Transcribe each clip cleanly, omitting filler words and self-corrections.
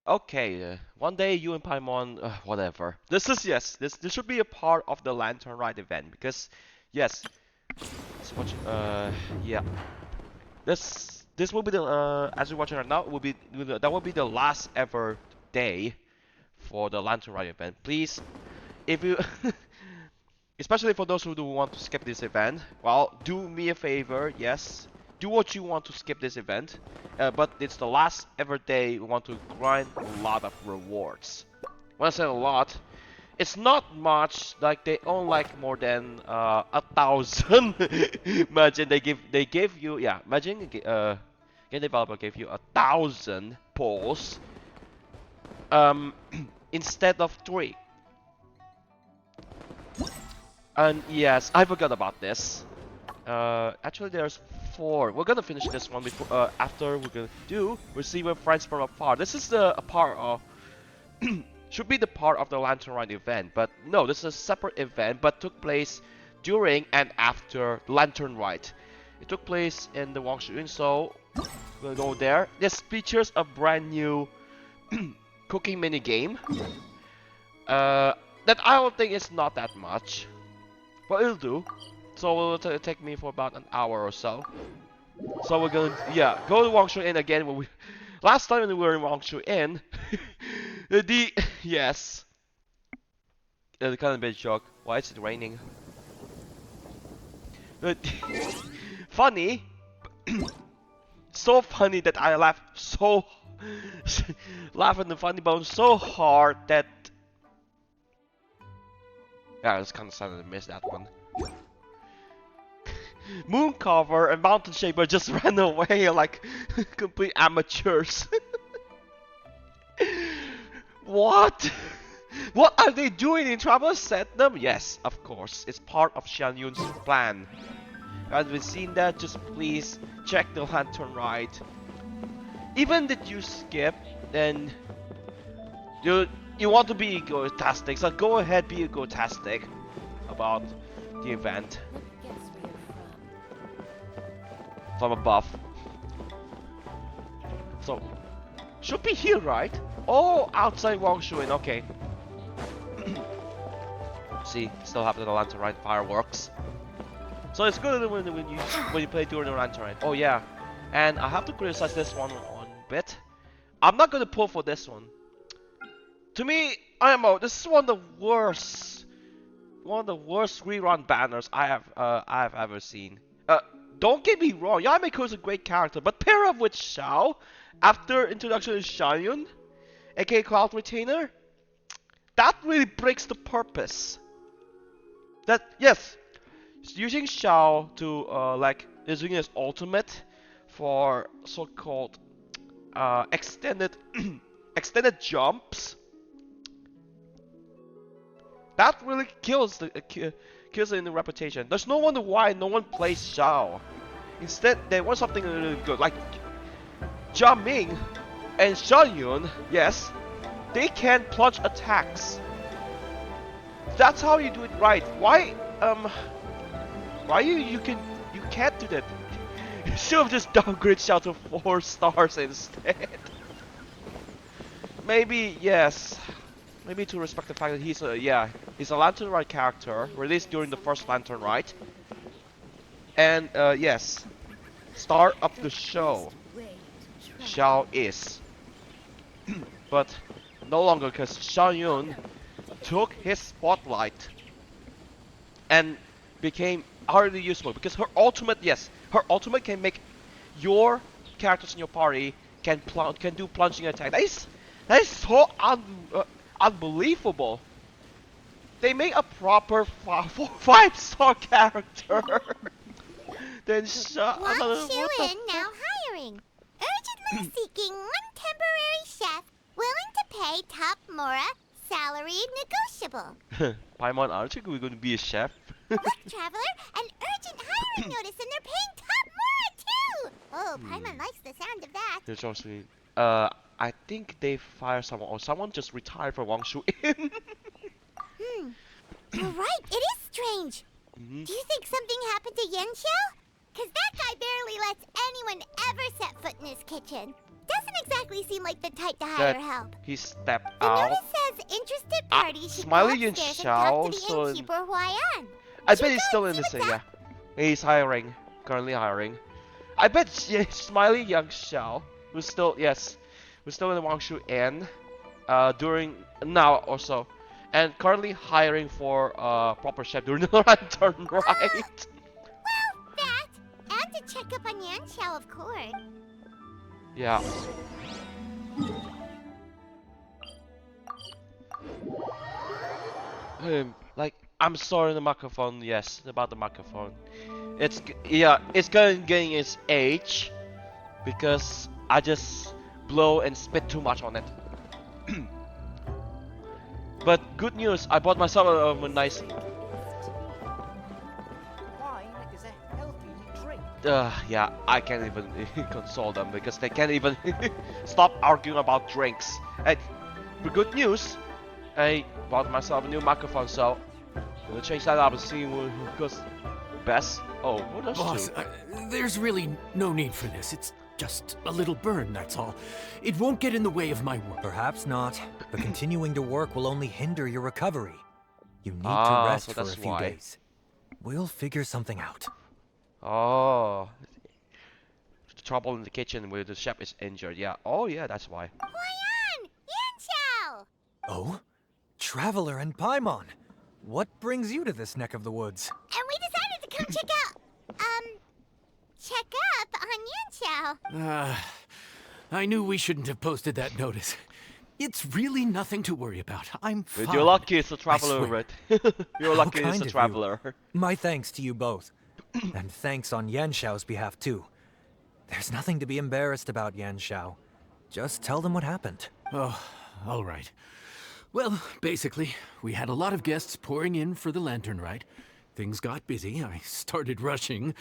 Okay, one day you and Paimon, whatever. This is yes. This should be a part of the Lantern Rite event because, yes. So what? Yeah. This will be the as you're watching right now will be that will be the last ever day for the Lantern Rite event. Please, if you especially for those who do want to skip this event, well, do me a favor, yes. Do what you want to skip this event, but it's the last ever day we want to grind a lot of rewards. When I say a lot, it's not much, like they own like more than 1,000. Imagine they give you, yeah, imagine game developer gave you 1,000 polls instead of 3. And yes, I forgot about this. Actually, there's 4. We're gonna finish this one before. After we're gonna do receive friends from Afar. This is a part of should be the part of the Lantern Rite event, but no, this is a separate event, but took place during and after Lantern Rite. It took place in the Wangshu Inn, so we're gonna go there. This features a brand new cooking mini game. That I don't think is not that much. But it'll do. So it'll take me for about an hour or so. So we're gonna, yeah, go to Wangshu Inn again. When we last time when we were in Wangshu Inn, yes, the kind of bit shock. Why is it raining? Funny, so funny that I laughed so laughing the funny bone so hard that. Yeah, it's kind of sad that I missed that one. Mooncarver and Mountain Shaper just ran away like complete amateurs. What? What are they doing in Traveler Set them? Yes, of course. It's part of Xian Yun's plan. Have you seen that? Just please check the Lantern Rite. Even that you skip, then you want to be egotastic, so go ahead, be egotastic about the event. From above. So, should be here, right? Oh, outside Wangshu Inn, okay. See, still have the Lantern Rite fireworks. So it's good when you play during the Lantern Rite. Oh yeah, and I have to criticize this one a bit. I'm not gonna pull for this one. To me, IMO, this is one of the worst rerun banners I have ever seen. Don't get me wrong, Yameko is a great character, but pair up with Xiao after introduction to Xianyun, aka Cloud Retainer, that really breaks the purpose. That yes, using Xiao to using his ultimate for so-called extended extended jumps. That really kills kills it in the reputation. There's no wonder why no one plays Xiao. Instead, they want something really good, like Jia Ming and Xianyun. Yes, they can plunge attacks. That's how you do it right. Why you can't do that? You should have just downgraded Xiao to 4 stars instead. Maybe yes. Maybe to respect the fact that he's a Lantern Rite character released during the first Lantern Rite, and yes, star of the show, Xiao is, but no longer because Xianyun took his spotlight and became hardly useful because her ultimate, yes, her ultimate can make your characters in your party can do plunging attack. That is so unbelievable. They make a proper 5-star character. Then Wangshu Inn now hiring. Urgently seeking one temporary chef willing to pay top Mora salary negotiable. Paimon, aren't you going to be a chef? Look, traveler, an urgent hiring notice and they're paying top Mora too. Oh, Paimon likes the sound of that. There's also, I think they fired someone or someone just retired from Wangshu Inn. You're right, it is strange. Do you think something happened to Yanxiao? Cause that guy barely lets anyone ever set foot in his kitchen. Doesn't exactly likely seem like the type to that hire help. he stepped The out. notice says interested parties should Smiley go upstairs and Yanxiao, talk to the so innkeeper Huai'an. I Should bet we he's go still and in see the what's city. Yeah, up? he's hiring, currently hiring. I bet yeah, Smiley Yanxiao, who's still who's still in the Wangshu Inn, during now or so, and currently hiring for proper chef during the Lantern Rite. Well, that, and to check up on Yanxiao, of course. Yeah. Like I'm sorry, the microphone. Yes, about the microphone. It's getting its age because I just blow and spit too much on it. But good news, I bought myself a nice. Wine is a healthy drink. Yeah, I can't even console them because they can't even stop arguing about drinks. And but good news, I bought myself a new microphone, so I'm gonna change that up and see who goes best. Oh, what does Boss, two? there's really no need for this. It's just a little burn, that's all. It won't get in the way of my work. Perhaps not, but continuing to work will only hinder your recovery. You need Ah, to rest so for a that's few why. days. We'll figure something out. Oh, trouble in the kitchen where the chef is injured. Yeah. Oh, yeah, that's why. Huai'an! Yanxiao! Oh? Traveler and Paimon! What brings you to this neck of the woods? And we decided to come check up on Yanxiao. I knew we shouldn't have posted that notice. It's really nothing to worry about. I'm fine. You're lucky it's a traveler, swear. Red. You're How lucky kind it's of a you. traveler. My thanks to you both. And thanks on Yanxiao's behalf, too. There's nothing to be embarrassed about, Yanxiao. Just tell them what happened. Oh, all right. Well, basically, we had a lot of guests pouring in for the Lantern Rite. Things got busy, I started rushing,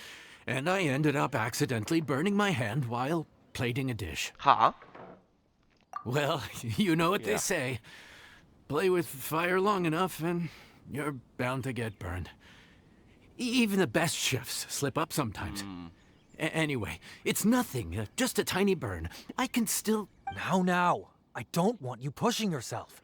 and I ended up accidentally burning my hand while plating a dish. Huh? Well, you know what Yeah. they say. Play with fire long enough and you're bound to get burned. Even the best chefs slip up sometimes. Anyway, it's nothing, just a tiny burn. I can still... Now. I don't want you pushing yourself.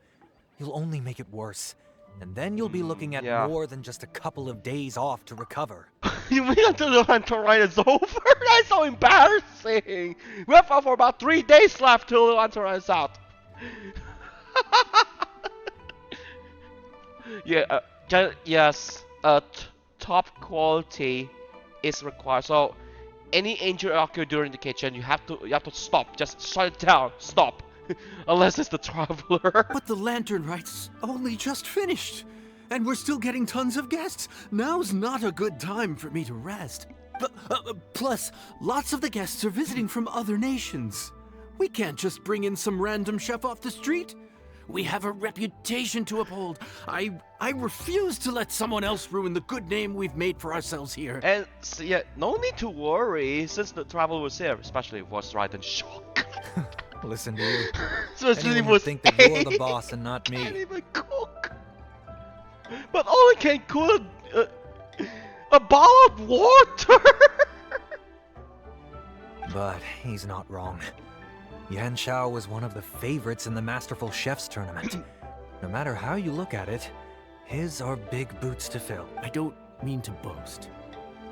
You'll only make it worse. And then you'll be looking at yeah. more than just a couple of days off to recover. You mean until the Lantern Rite is over? That's so embarrassing. We have for about 3 days left till the Lantern Rite is out. Yeah. Yes. Top quality is required. So, any injury occur during the kitchen, you have to stop. Just shut it down. Stop. Unless it's the traveler. But the Lantern Rite's only just finished. And we're still getting tons of guests. Now's not a good time for me to rest. Plus, lots of the guests are visiting from other nations. We can't just bring in some random chef off the street. We have a reputation to uphold. I refuse to let someone else ruin the good name we've made for ourselves here. And so, yeah, no need to worry since the traveler was here, especially if it was right and shock. Listen to you. So it's Anyone really would was think that you're the boss and not can't me. even cook. But all I can cook a bottle of water. But he's not wrong. Yanxiao was one of the favorites in the Masterful Chefs tournament. No matter how you look at it, his are big boots to fill. I don't mean to boast,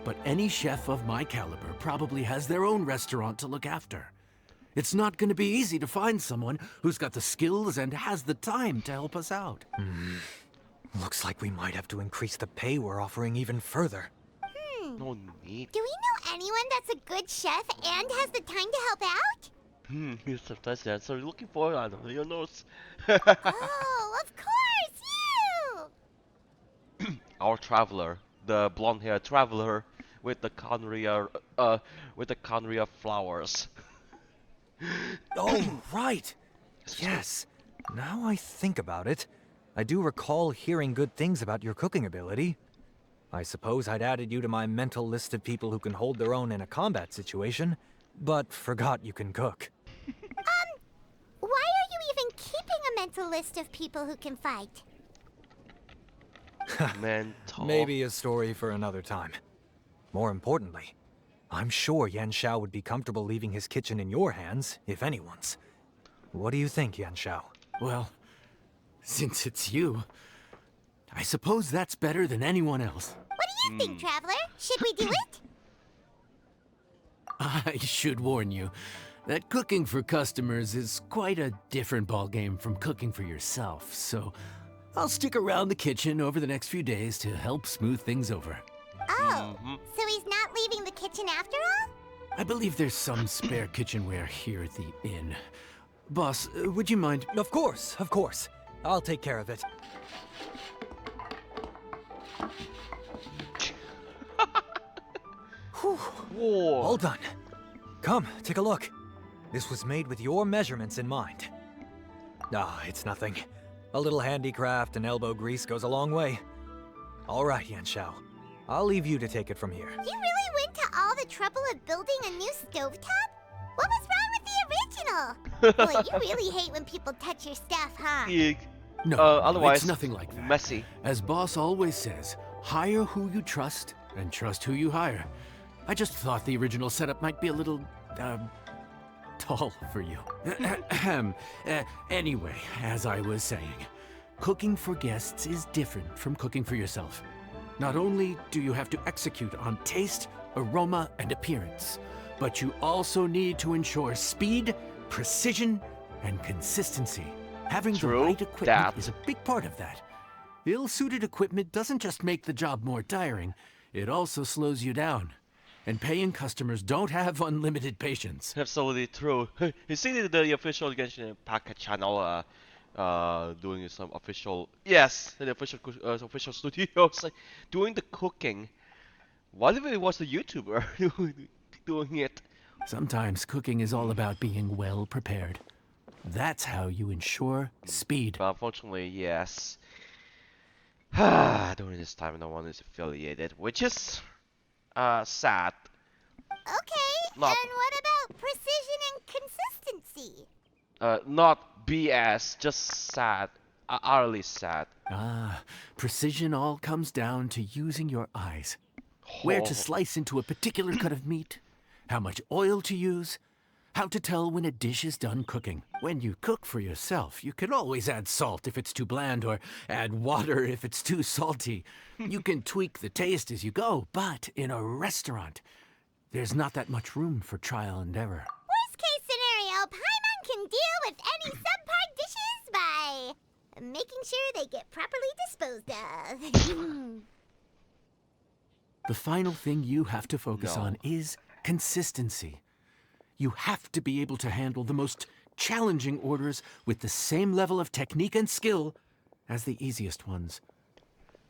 but any chef of my caliber probably has their own restaurant to look after. It's not going to be easy to find someone who's got the skills and has the time to help us out. Looks like we might have to increase the pay we're offering even further. No need. Do we know anyone that's a good chef and has the time to help out? Here's the test answer. You're looking for I don't know your nose. Oh, of course, you! Our traveler, the blonde-haired traveler with the conria flowers. Oh, right! Yes. Now I think about it, I do recall hearing good things about your cooking ability. I suppose I'd added you to my mental list of people who can hold their own in a combat situation, but forgot you can cook. Why are you even keeping a mental list of people who can fight? Mental. Maybe a story for another time. More importantly, I'm sure Yanxiao would be comfortable leaving his kitchen in your hands, if anyone's. What do you think, Yanxiao? Well, since it's you, I suppose that's better than anyone else. What do you think, Traveler? Should we do it? I should warn you that cooking for customers is quite a different ballgame from cooking for yourself, so I'll stick around the kitchen over the next few days to help smooth things over. Oh, so he's not leaving the kitchen after all? I believe there's some spare kitchenware here at the inn. Boss, would you mind? Of course, of course. I'll take care of it. Whew. Whoa. All done. Come, take a look. This was made with your measurements in mind. Ah, it's nothing. A little handicraft and elbow grease goes a long way. All right, Yanxiao. I'll leave you to take it from here. You really went to all the trouble of building a new stovetop? What was wrong with the original? Boy, you really hate when people touch your stuff, huh? Yeah. No, Otherwise, it's nothing like that. Messy. As boss always says, hire who you trust and trust who you hire. I just thought the original setup might be a little, tall for you. Anyway, as I was saying, cooking for guests is different from cooking for yourself. Not only do you have to execute on taste, aroma, and appearance, but you also need to ensure speed, precision, and consistency. Having the True right equipment that. is a big part of that. Ill-suited equipment doesn't just make the job more tiring, it also slows you down. And paying customers don't have unlimited patience. Absolutely true. You see the official Genshin Impact channel doing some official, yes, the official studios doing the cooking. What if it was the YouTuber doing it? Sometimes cooking is all about being well prepared. That's how you ensure speed. But unfortunately, yes. During this time, no one is affiliated, which is sad. Okay, Not- and what about precision and consistency? Not BS, just sad. Utterly sad. Precision all comes down to using your eyes. Where to slice into a particular cut of meat, how much oil to use, how to tell when a dish is done cooking. When you cook for yourself, you can always add salt if it's too bland or add water if it's too salty. You can tweak the taste as you go, but in a restaurant, there's not that much room for trial and error. Worst case scenario, Paimon can deal with any subpar dishes by making sure they get properly disposed of. The final thing you have to focus No. on is consistency. You have to be able to handle the most challenging orders with the same level of technique and skill as the easiest ones.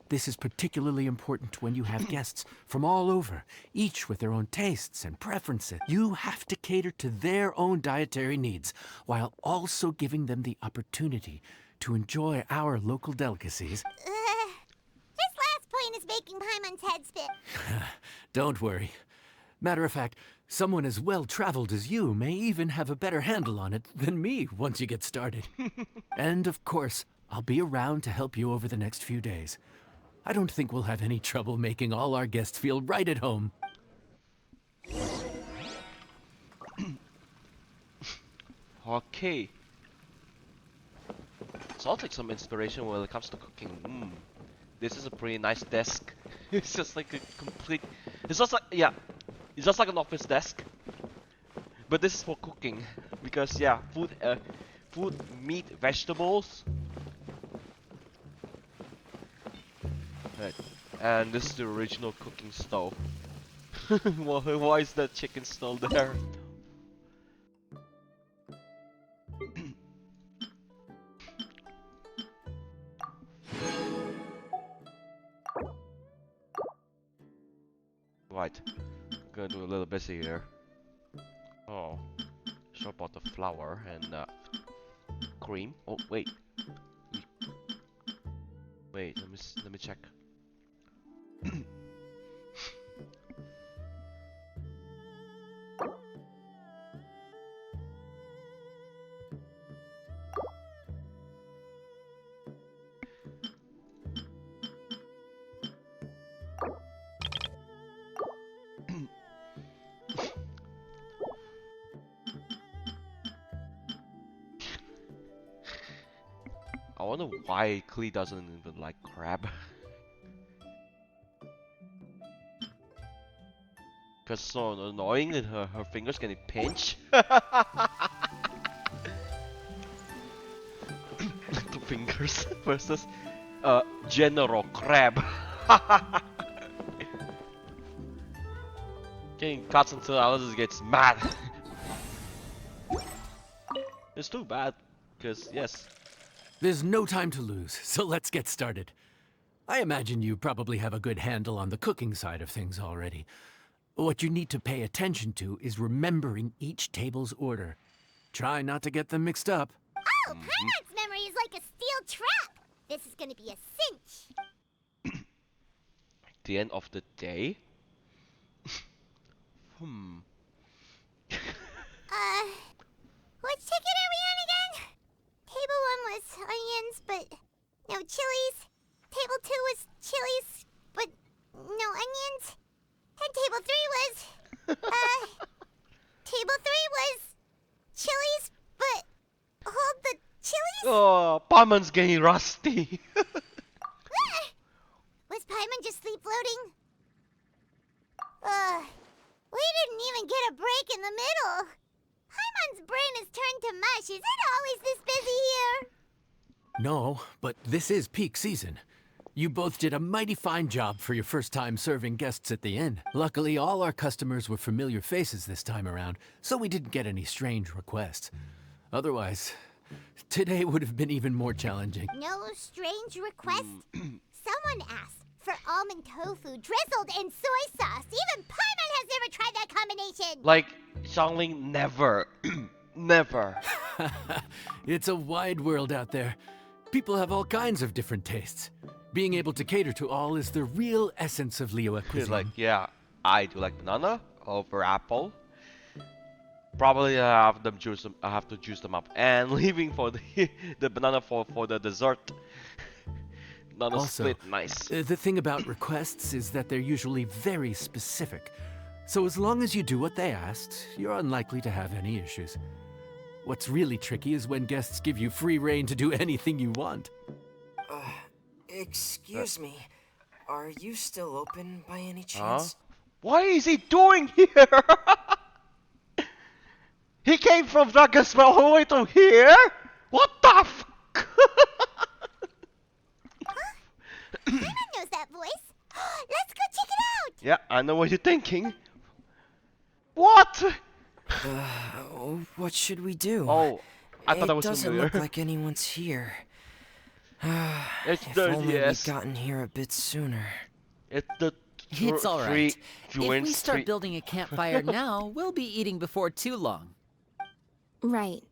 This is particularly important when you have guests from all over, each with their own tastes and preferences. You have to cater to their own dietary needs, while also giving them the opportunity to enjoy our local delicacies. This last point is making Paimon's head spin. Don't worry. Matter of fact, someone as well-traveled as you may even have a better handle on it than me once you get started. And of course, I'll be around to help you over the next few days. I don't think we'll have any trouble making all our guests feel right at home. Okay. So I'll take some inspiration when it comes to cooking. This is a pretty nice desk. It's just like a complete. It's just like, yeah, it's just like an office desk. But this is for cooking because yeah, food, meat, vegetables. Right. And this is the original cooking stove. Why is that chicken still there? Right, gonna do a little busy here. Oh, shop out the flour and cream. Oh wait, wait. Let me check. I wonder why Klee doesn't even like crab. Cause it's so annoying and her fingers getting pinched. Little fingers versus General Crab. Getting cuts until Alice gets mad. It's too bad, cause yes. There's no time to lose, so let's get started. I imagine you probably have a good handle on the cooking side of things already. What you need to pay attention to is remembering each table's order. Try not to get them mixed up. Oh, Paimon's memory is like a steel trap. This is gonna be a cinch. At the end of the day. Which ticket are we on again? Table 1 was onions, but no chilies. Table 2 was chilies, but no onions. And table 3 was, table 3 was chilies, but hold the chilies? Oh, Paimon's getting rusty. Was Paimon just sleep floating? We didn't even get a break in the middle. Paimon's brain has turned to mush. Is it always this busy here? No, but this is peak season. You both did a mighty fine job for your first time serving guests at the inn. Luckily, all our customers were familiar faces this time around, so we didn't get any strange requests. Otherwise, today would have been even more challenging. No strange requests? Someone asked for almond tofu drizzled in soy sauce. Even Paimon has never tried that combination. Like, Xiangling never. Never. It's a wide world out there. People have all kinds of different tastes. Being able to cater to all is the real essence of Liyue He's cuisine. like, yeah, I do like banana over apple. Probably I have to juice them up and leaving for the banana for the dessert. Banana Also, split, nice. The thing about requests is that they're usually very specific. So as long as you do what they asked, you're unlikely to have any issues. What's really tricky is when guests give you free rein to do anything you want. Excuse me. Are you still open by any chance? What is he doing here? He came from Dragonspell all the way to here? What the f? Paimon knows that voice. Let's go check it out. Yeah, I know what you're thinking. What? What should we do? Oh, I thought that was It doesn't familiar. look like anyone's here. It's If the only yes. we'd gotten here a bit sooner. It's the It's all right. If we start three. building a campfire now, we'll be eating before too long. Right.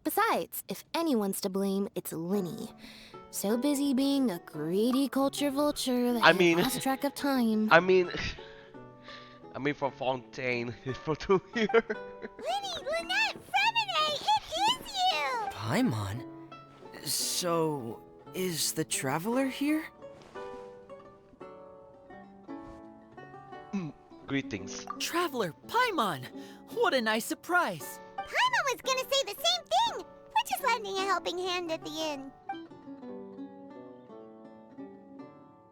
Besides, if anyone's to blame, it's Linny. So busy being a greedy culture vulture that he lost track of time. I mean from Fontaine for 2 years. Linny, Lynette, Fremine, it is you! Paimon? So, is the traveler here? Greetings. Traveler, Paimon! What a nice surprise! Paimon was gonna say the same thing. We're just lending a helping hand at the inn.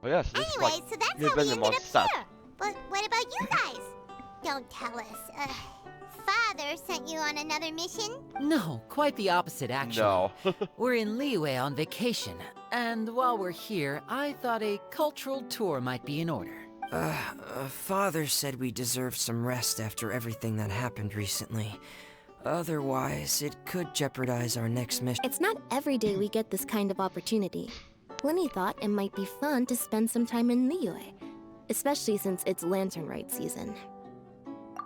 Oh yes, this is Anyway, like so that's you've how we been ended up stuff. here. But what about you guys? Don't tell us. Father sent you on another mission? No, quite the opposite, actually. No. We're in Liyue on vacation, and while we're here, I thought a cultural tour might be in order. Father said we deserve some rest after everything that happened recently. Otherwise, it could jeopardize our next mission. It's not every day we get this kind of opportunity. Linny thought it might be fun to spend some time in Liyue, especially since it's Lantern Rite season.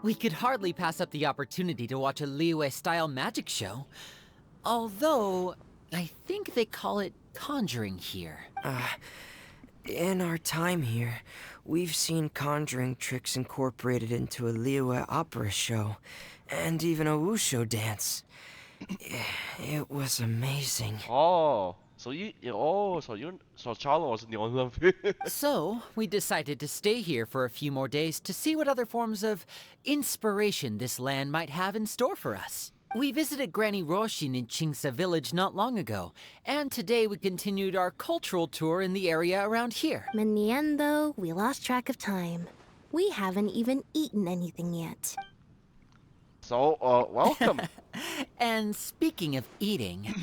We could hardly pass up the opportunity to watch a Liyue-style magic show. Although, I think they call it conjuring here. In our time here, we've seen conjuring tricks incorporated into a Liyue opera show, and even a wushu dance. It was amazing. Oh, so Charlo wasn't the only one. So, we decided to stay here for a few more days to see what other forms of inspiration this land might have in store for us. We visited Granny Roshin in Chingsa village not long ago, and today we continued our cultural tour in the area around here. In the end, though, we lost track of time. We haven't even eaten anything yet. So, welcome. And speaking of eating,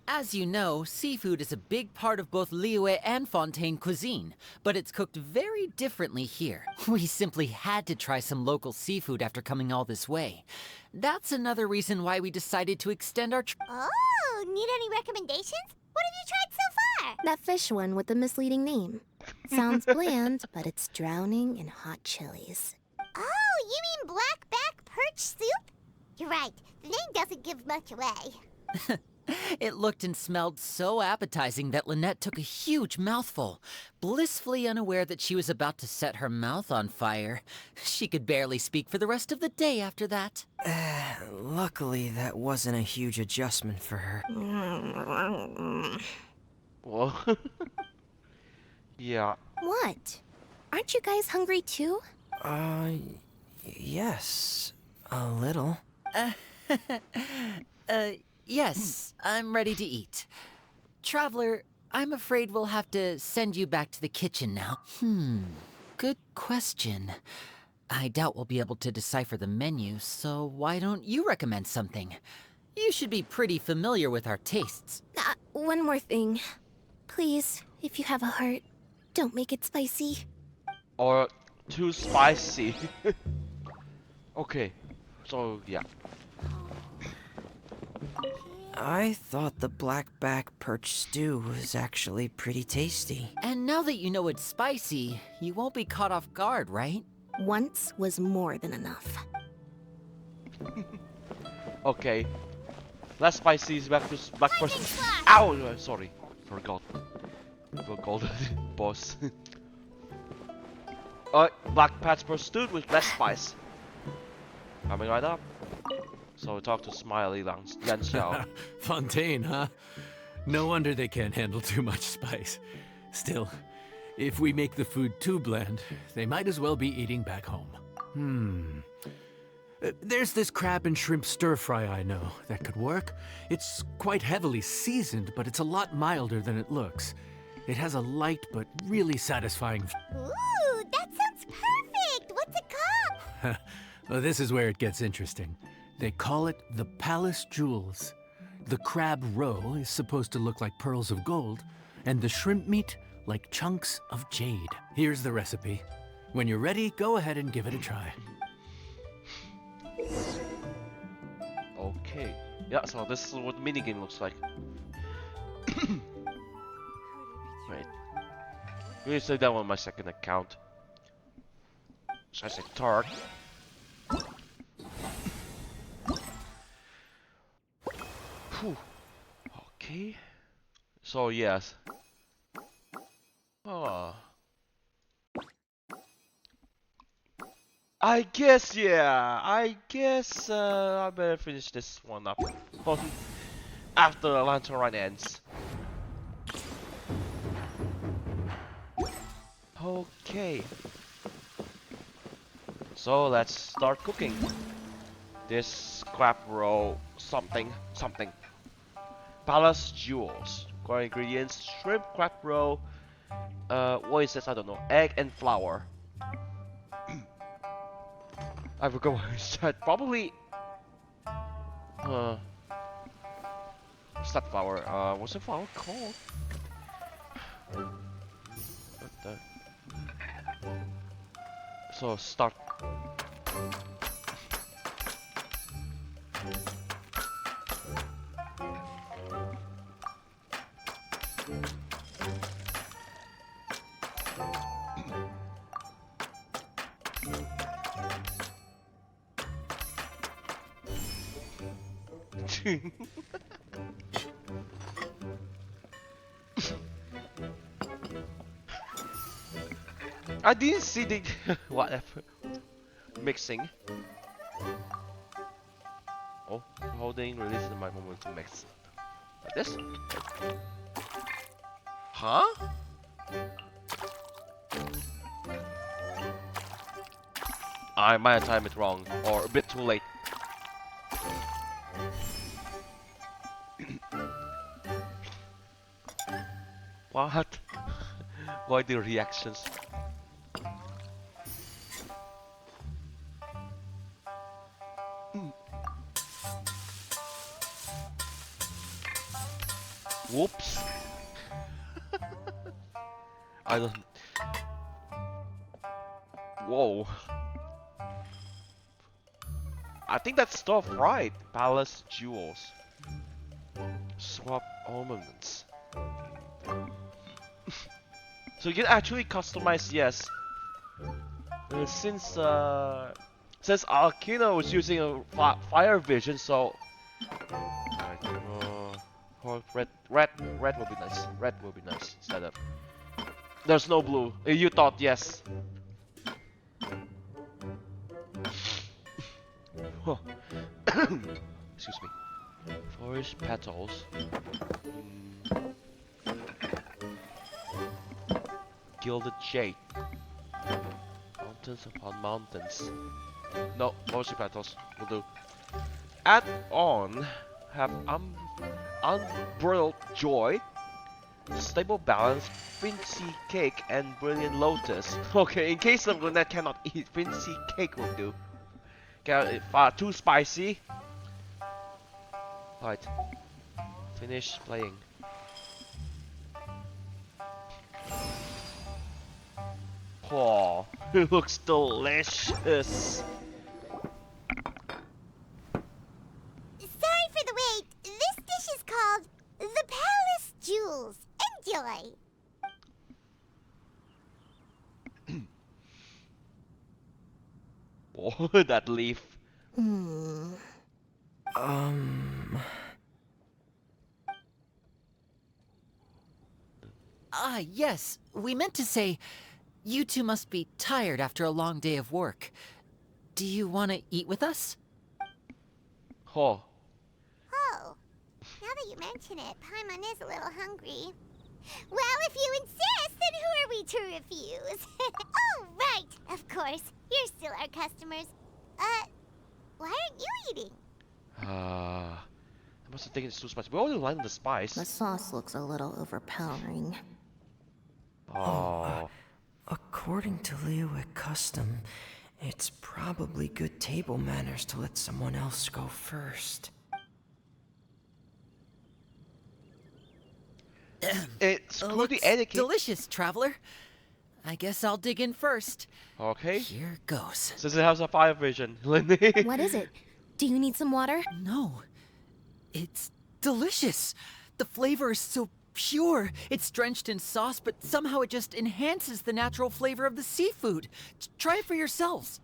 as you know, seafood is a big part of both Liyue and Fontaine cuisine, but it's cooked very differently here. We simply had to try some local seafood after coming all this way. That's another reason why we decided to extend our Oh, need any recommendations? What have you tried so far? That fish one with the misleading name. Sounds bland, but it's drowning in hot chilies. Oh, you mean blackback perch soup? You're right, the name doesn't give much away. It looked and smelled so appetizing that Lynette took a huge mouthful, blissfully unaware that she was about to set her mouth on fire. She could barely speak for the rest of the day after that. Luckily, that wasn't a huge adjustment for her. Well, yeah. What? Aren't you guys hungry too? Yes. A little. Yes, I'm ready to eat. Traveler, I'm afraid we'll have to send you back to the kitchen now. Good question. I doubt we'll be able to decipher the menu, so why don't you recommend something? You should be pretty familiar with our tastes. One more thing. Please, if you have a heart, don't make it spicy. Or too spicy. Okay, so yeah. I thought the blackback perch stew was actually pretty tasty. And now that you know it's spicy, you won't be caught off guard, right? Once was more than enough. Okay. Less spicy is back to black person. Ow! Sorry. Forgot. Boss. Black pepper stew with less spice. Coming right up. So we talk to Smiley Yanxiao. Fontaine, huh? No wonder they can't handle too much spice. Still, if we make the food too bland, they might as well be eating back home. There's this crab and shrimp stir-fry I know that could work. It's quite heavily seasoned, but it's a lot milder than it looks. It has a light but really satisfying... Ooh, that sounds perfect! What's it called? Well, this is where it gets interesting. They call it the Palace Jewels. The crab roe is supposed to look like pearls of gold, and the shrimp meat like chunks of jade. Here's the recipe. When you're ready, go ahead and give it a try. Okay. Yeah, so this is what the minigame looks like. Wait. I'm gonna say that on my second account. So I say Tark. Whew. Okay. So yes. Oh. I guess yeah. I guess I better finish this one up after the Lantern Rite ends. Okay. So let's start cooking. This crab roll something. Palace Jewels. Core ingredients: shrimp, crab roll. What is this? I don't know. Egg and flour. I forgot what I said. Probably. What's that flour? What's the flour called? What the? So start. I didn't see the whatever mixing. Oh, holding release in my moment to mix. Like this? Huh? I might have timed it wrong or a bit too late. What? Why the reactions? Whoops. I don't. Whoa. I think that's stuff right. Palace jewels. Swap ornaments. So you can actually customize, yes. Since Arlecchino was using a fire vision, so red will be nice. Red will be nice instead of. There's no blue. You thought yes. Excuse me. Forest petals. Gilded jade. Mountains upon mountains. No, forest petals will do. Add on. Have unbridled joy. Stable balance, fancy cake, and brilliant lotus. Okay, in case of Lynette cannot eat, fancy cake will do. Okay, far too spicy. Right. Finish playing. Oh, it looks delicious. Sorry for the wait. This dish is called the Palace Jewels. Enjoy. Oh, that leaf. Ah, yes. We meant to say, you two must be tired after a long day of work. Do you want to eat with us? Oh. Oh, now that you mention it, Paimon is a little hungry. Well, if you insist, then who are we to refuse? Oh, right, of course. You're still our customers. Why aren't you eating? I must have taken it too spicy. We already lined the spice. The sauce looks a little overpowering. Oh. According to Liyue custom, it's probably good table manners to let someone else go first. It's good Looks etiquette. delicious, traveler. I guess I'll dig in first. Okay. Here goes. Since it has a fire vision, Lindy. What is it? Do you need some water? No, it's delicious. The flavor is so pure. It's drenched in sauce, but somehow it just enhances the natural flavor of the seafood. Try it for yourselves.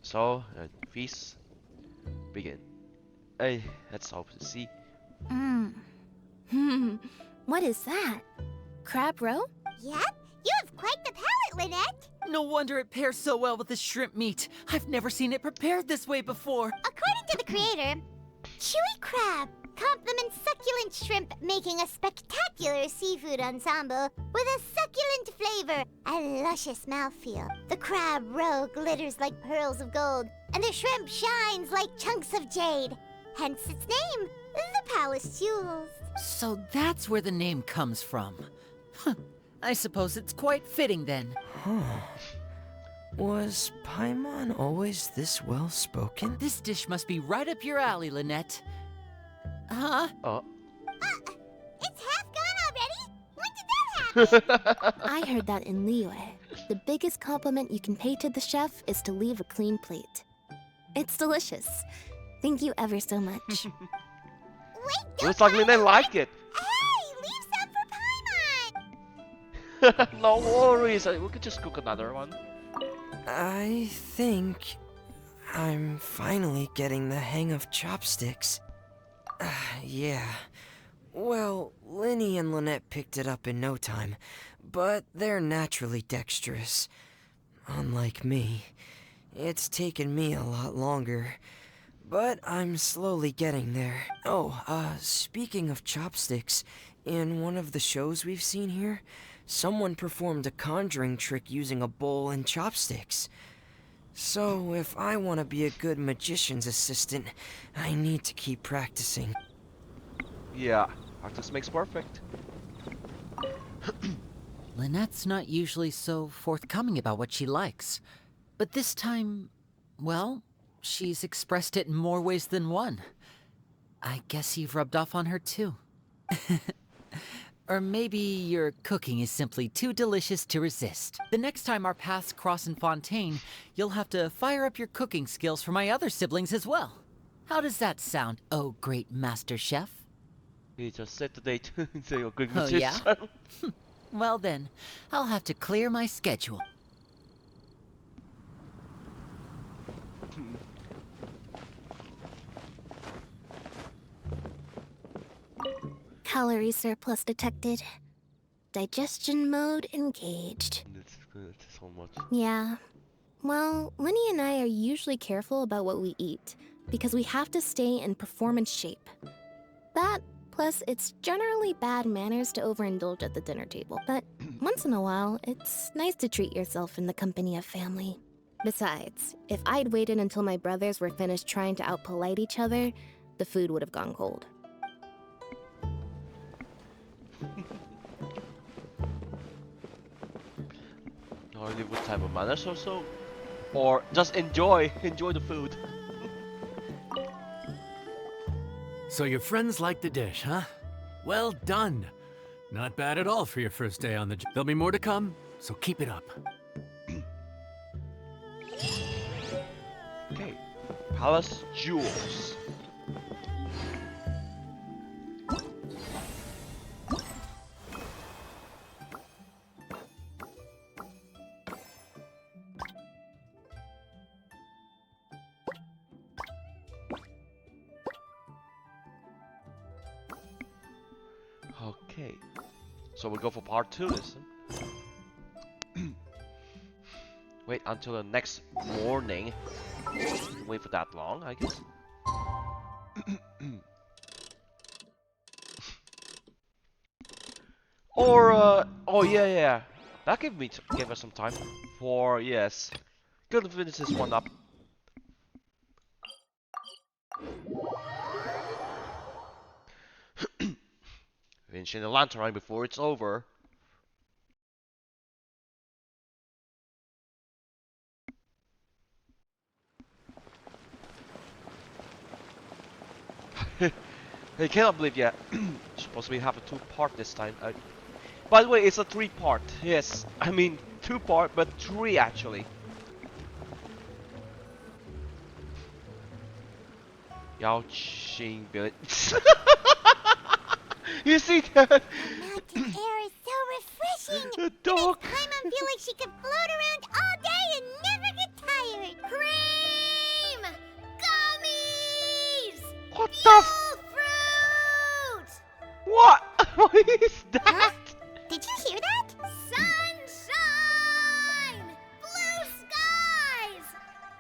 So, feast begin. Hey, let's hope to see. What is that? Crab roe? Yep, you have quite the palate, Lynette. No wonder it pairs so well with the shrimp meat. I've never seen it prepared this way before. According to the creator, chewy crab complements succulent shrimp, making a spectacular seafood ensemble with a succulent flavor and luscious mouthfeel. The crab roe glitters like pearls of gold, and the shrimp shines like chunks of jade. Hence its name, the Palace Jewels. So that's where the name comes from. I suppose it's quite fitting then. Was Paimon always this well-spoken? This dish must be right up your alley, Lynette. Huh? It's half gone already? When did that happen? I heard that in Liyue. The biggest compliment you can pay to the chef is to leave a clean plate. It's delicious. Thank you ever so much. Wait, Looks like Lynette like it. Hey, leave some for Paimon! No worries, we could just cook another one. I think I'm finally getting the hang of chopsticks. Yeah. Well, Linny and Lynette picked it up in no time, but they're naturally dexterous. Unlike me, it's taken me a lot longer, but I'm slowly getting there. Oh, speaking of chopsticks, in one of the shows we've seen here, someone performed a conjuring trick using a bowl and chopsticks. So, if I want to be a good magician's assistant, I need to keep practicing. Yeah, practice makes perfect. Lynette's not usually so forthcoming about what she likes. But this time, well, she's expressed it in more ways than one. I guess you've rubbed off on her too. Or maybe your cooking is simply too delicious to resist. The next time our paths cross in Fontaine, you'll have to fire up your cooking skills for my other siblings as well. How does that sound, oh great master chef? You just said today to say you're good Oh, yeah? musician. Well then, I'll have to clear my schedule. Calorie surplus detected. Digestion mode engaged. It's good so much. Yeah. Well, Lenny and I are usually careful about what we eat because we have to stay in performance shape. That, plus it's generally bad manners to overindulge at the dinner table. But once in a while, it's nice to treat yourself in the company of family. Besides, if I'd waited until my brothers were finished trying to outpolite each other, the food would have gone cold. Or live with type of manners or so? Or just enjoy the food. So your friends like the dish, huh? Well done. Not bad at all for your first day on the job. There'll be more to come, so keep it up. Okay. Palace Jewels. Okay, so we go for part 2 this time. Wait until the next morning. Wait for that long, I guess. Or oh yeah, that gave us some time for yes. Gonna finish this one up. Finishing the Lantern Rite before it's over. I cannot believe yet. Supposed to be have a 2-part this time. By the way, it's a 3-part. Yes, I mean 2-part, but 3 actually. Yao Qing Billy. You see that? The mountain air is so refreshing. The dog. Paimon feel like she could float around all day and never get tired. Cream! Gummies! What the f- Fruit! What? What is that? Huh? Did you hear that? Sunshine! Blue skies!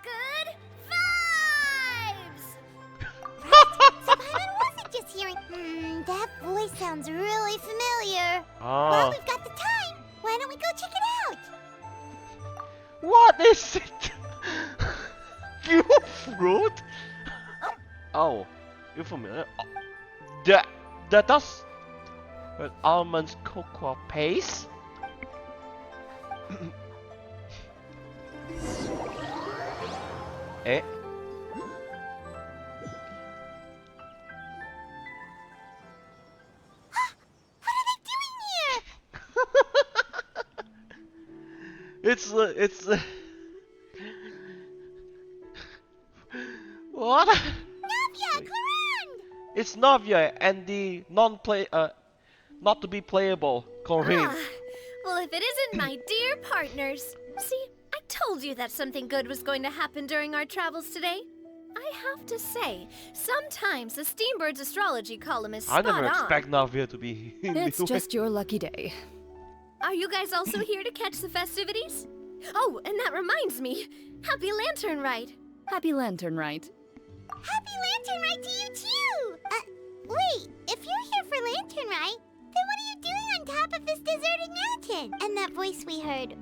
Good vibes! So Paimon wasn't just hearing, that voice sounds really familiar. Well, Oh, we've got the time. Why don't we go check it out? what is it? You fruit? Oh, you're familiar? Oh, that does an almond cocoa paste. Eh? What are they doing here? It's what? Navia, Clarande! It's Navia and the not to be playable Corinne. Ah, well, if it isn't my dear partners. See, I told you that something good was going to happen during our travels today. I have to say, sometimes the Steambird's astrology column is I spot never on. expect Navia to be. It's just your lucky day. Are you guys also here to catch the festivities? Oh, and that reminds me. Happy Lantern Rite. Happy Lantern Rite. Happy Lantern Rite to you too! Wait, if you're here for Lantern Rite, then what are you doing on top of this deserted mountain? And that voice we heard,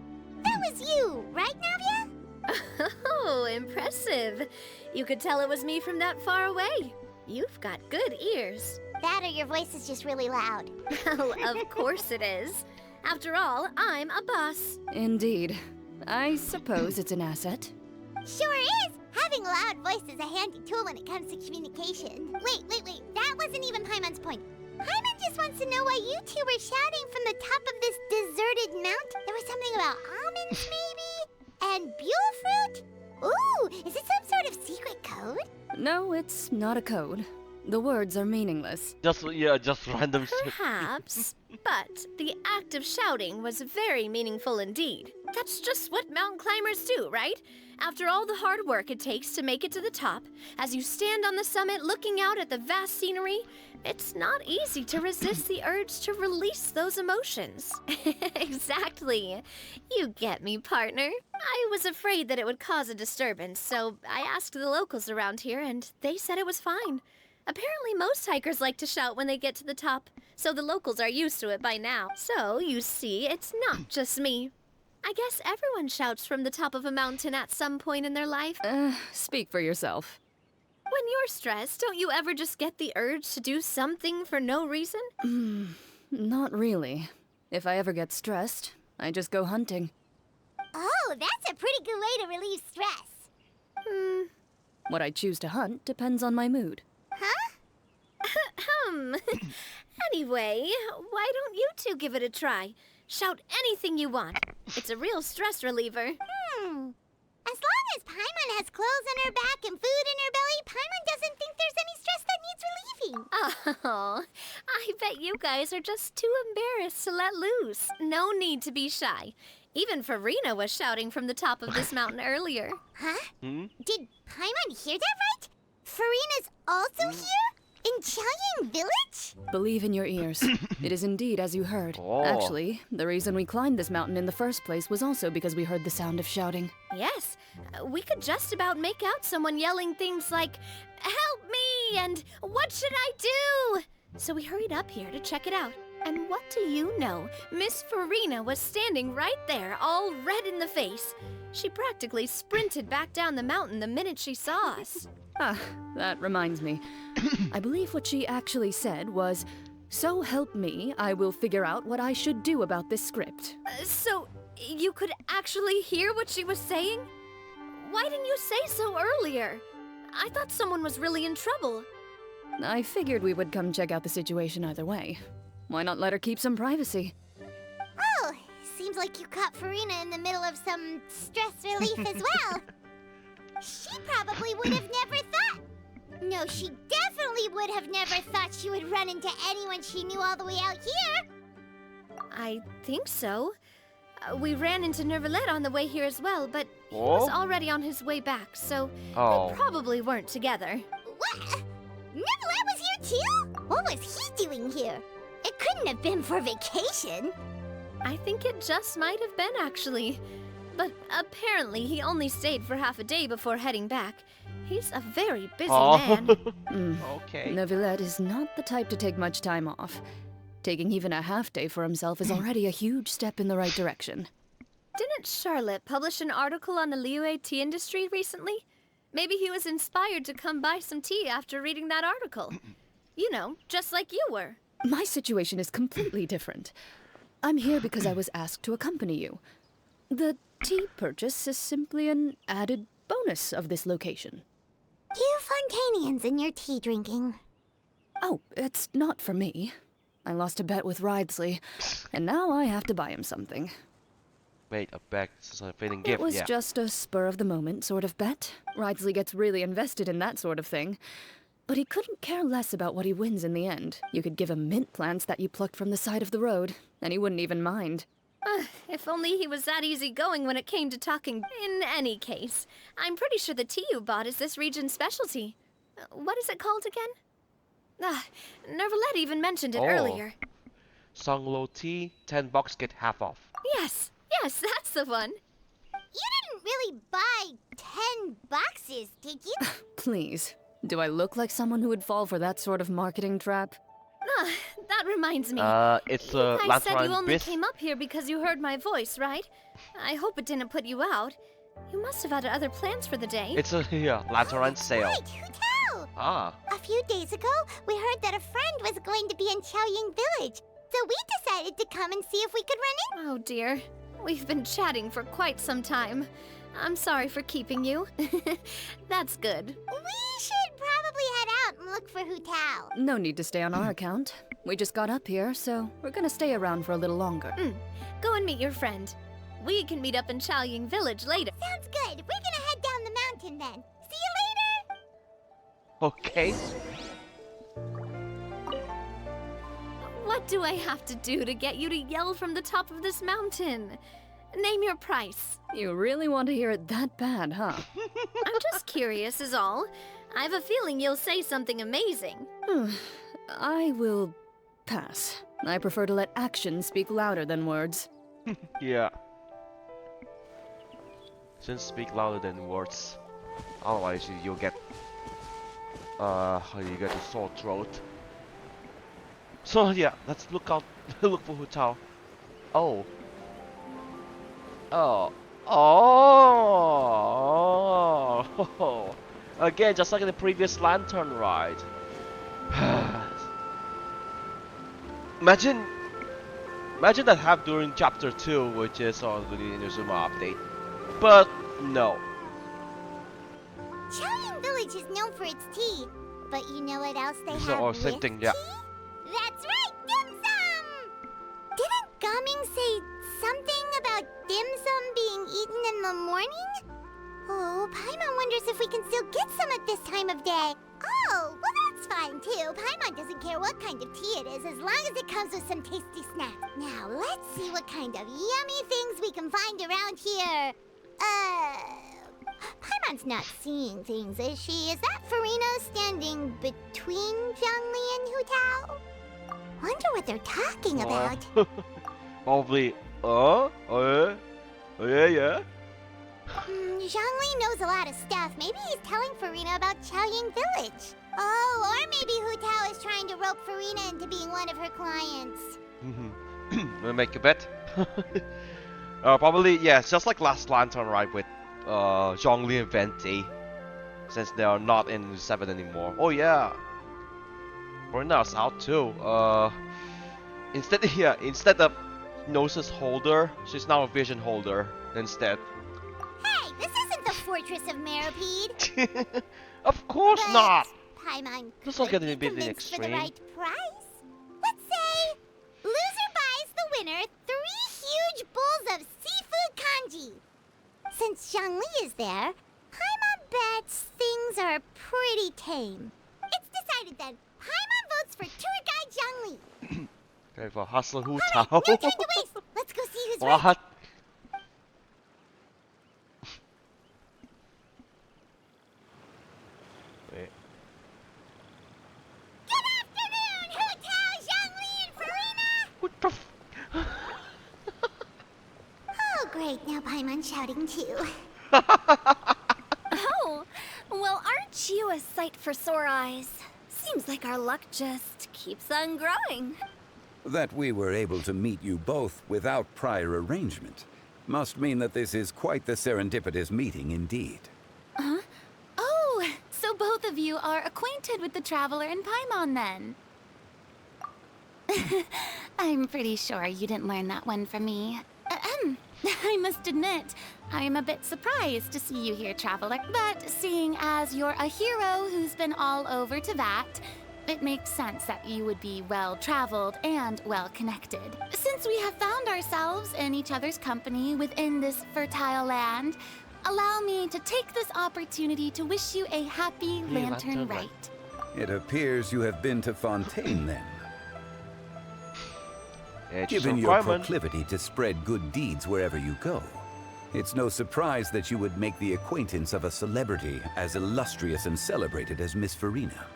that was you, right, Navia? Oh, impressive. You could tell it was me from that far away. You've got good ears. That or your voice is just really loud. Well, of course it is. After all, I'm a boss. Indeed. I suppose it's an asset. Sure is! Having a loud voice is a handy tool when it comes to communication. Wait. That wasn't even Paimon's point. Paimon just wants to know why you two were shouting from the top of this deserted mount. There was something about almonds, maybe? And buell fruit? Ooh, is it some sort of secret code? No, it's not a code. The words are meaningless. Just random shit. Perhaps. But the act of shouting was very meaningful indeed. That's just what mountain climbers do, right? After all the hard work it takes to make it to the top, as you stand on the summit looking out at the vast scenery, it's not easy to resist the urge to release those emotions. Exactly. You get me, partner. I was afraid that it would cause a disturbance, so I asked the locals around here, and they said it was fine. Apparently most hikers like to shout when they get to the top, so the locals are used to it by now. So, you see, it's not just me. I guess everyone shouts from the top of a mountain at some point in their life. Speak for yourself. When you're stressed, don't you ever just get the urge to do something for no reason? Not really. If I ever get stressed, I just go hunting. Oh, that's a pretty good way to relieve stress. What I choose to hunt depends on my mood. Huh? Anyway, why don't you two give it a try? Shout anything you want. It's a real stress reliever. As long as Paimon has clothes on her back and food in her belly, Paimon doesn't think there's any stress that needs relieving. Oh, I bet you guys are just too embarrassed to let loose. No need to be shy. Even Farina was shouting from the top of this mountain earlier. Huh? Did Paimon hear that right? Farina's also here? In Chaoyang Village? Believe in your ears. It is indeed as you heard. Oh. Actually, the reason we climbed this mountain in the first place was also because we heard the sound of shouting. Yes, we could just about make out someone yelling things like, "Help me!" and "What should I do?" So we hurried up here to check it out. And what do you know? Miss Farina was standing right there, all red in the face. She practically sprinted back down the mountain the minute she saw us. Ah, that reminds me. I believe what she actually said was, "So help me, I will figure out what I should do about this script." So, you could actually hear what she was saying? Why didn't you say so earlier? I thought someone was really in trouble. I figured we would come check out the situation either way. Why not let her keep some privacy? Oh, seems like you caught Farina in the middle of some stress relief as well. She probably would have never thought. No, she definitely would have never thought she would run into anyone she knew all the way out here. I think so. We ran into Nervalette on the way here as well, but he Oh? was already on his way back, so Oh. they probably weren't together. What? Nervalette was here too? What was he doing here? It couldn't have been for vacation. I think it just might have been, actually. But apparently he only stayed for half a day before heading back. He's a very busy man. Okay. Neuvillette is not the type to take much time off. Taking even a half day for himself is already a huge step in the right direction. Didn't Charlotte publish an article on the Liyue tea industry recently? Maybe he was inspired to come buy some tea after reading that article. You know, just like you were. My situation is completely different. I'm here because I was asked to accompany you. The tea purchase is simply an added bonus of this location. You Fontanians and your tea drinking. Oh, it's not for me. I lost a bet with Ridesley, and now I have to buy him something. Wait, a bag, it's a fitting It gift, was yeah. just a spur-of-the-moment sort of bet. Ridesley gets really invested in that sort of thing. But he couldn't care less about what he wins in the end. You could give him mint plants that you plucked from the side of the road, and he wouldn't even mind. If only he was that easygoing when it came to talking. In any case, I'm pretty sure the tea you bought is this region's specialty. What is it called again? Nervalette even mentioned it earlier. Songlo tea, $10 get half off. Yes, that's the one. You didn't really buy 10 boxes, did you? Please. Do I look like someone who would fall for that sort of marketing trap? That reminds me. It's You guys said you Lantern only Rite. came up here because you heard my voice, right? I hope it didn't put you out. You must have had other plans for the day. It's a Lantern Rite sale. Right, who tell? Ah. A A few days ago, we heard that a friend was going to be in Chaoying Village, so we decided to come and see if we could run in. Oh dear. We've been chatting for quite some time. I'm sorry for keeping you. That's good. We should probably head out and look for Hu Tao. No need to stay on our account. We just got up here, so we're gonna stay around for a little longer. Go and meet your friend. We can meet up in Chaoying Village later. Sounds good. We're gonna head down the mountain then. See you later! Okay. What do I have to do to get you to yell from the top of this mountain? Name your price. You really want to hear it that bad, huh? I'm just curious is all. I have a feeling you'll say something amazing. I will pass. I prefer to let actions speak louder than words. Yeah. Shouldn't speak louder than words. Otherwise you'll get you get a sore throat. So yeah, let's look out look for Hu Tao. Oh. Oh. Oh. Again, just like in the previous Lantern Rite. Imagine that happened during chapter 2, which is on the Inazuma update. But no. Chaoying Village is known for its tea, but you know what else they It's have all with same thing, yeah. tea? That's right, dim sum! Didn't Gaming say something about dim sum being eaten in the morning? Oh, Paimon wonders if we can still get some at this time of day. Oh, well that's fine too. Paimon doesn't care what kind of tea it is as long as it comes with some tasty snacks. Now, let's see what kind of yummy things we can find around here. Paimon's not seeing things, is she? Is that Farino standing between Zhongli and Hu Tao? Wonder what they're talking about. Probably, yeah. Zhongli knows a lot of stuff. Maybe he's telling Farina about Chaoying Village. Oh, or maybe Hu Tao is trying to rope Farina into being one of her clients. Wanna make a bet? Probably, yeah, it's just like last Lantern Rite with Zhongli and Venti. Since they are not in 7 anymore. Oh yeah. Farina's out too. Instead of Gnosis holder, she's now a vision holder instead. Hey, this isn't the Fortress of Meropide. Of course But not. Paimon Let's not get could a be bit convinced for the extreme. right price. Let's say loser buys the winner 3 huge bowls of seafood kanji. Since Zhongli is there, Paimon bets things are pretty tame. It's decided then. Paimon votes for tour guide Zhongli. Okay, for Hustle Hu Alright, Tao. no time to waste. Let's go see who's right. What? Wait. Good afternoon, Hu Tao, Zhongli, and Farina! What the Oh, great. Now Paimon's shouting too. Oh, well, aren't you a sight for sore eyes? Seems like our luck just keeps on growing. That we were able to meet you both without prior arrangement must mean that this is quite the serendipitous meeting indeed. Huh? Oh, so both of you are acquainted with the Traveler and Paimon then? I'm pretty sure you didn't learn that one from me. I must admit, I'm a bit surprised to see you here, Traveler. But seeing as you're a hero who's been all over to that, it makes sense that you would be well-traveled and well-connected. Since we have found ourselves in each other's company within this fertile land, allow me to take this opportunity to wish you a happy Lantern Rite. It appears you have been to Fontaine then. Given your proclivity to spread good deeds wherever you go, it's no surprise that you would make the acquaintance of a celebrity as illustrious and celebrated as Miss Farina.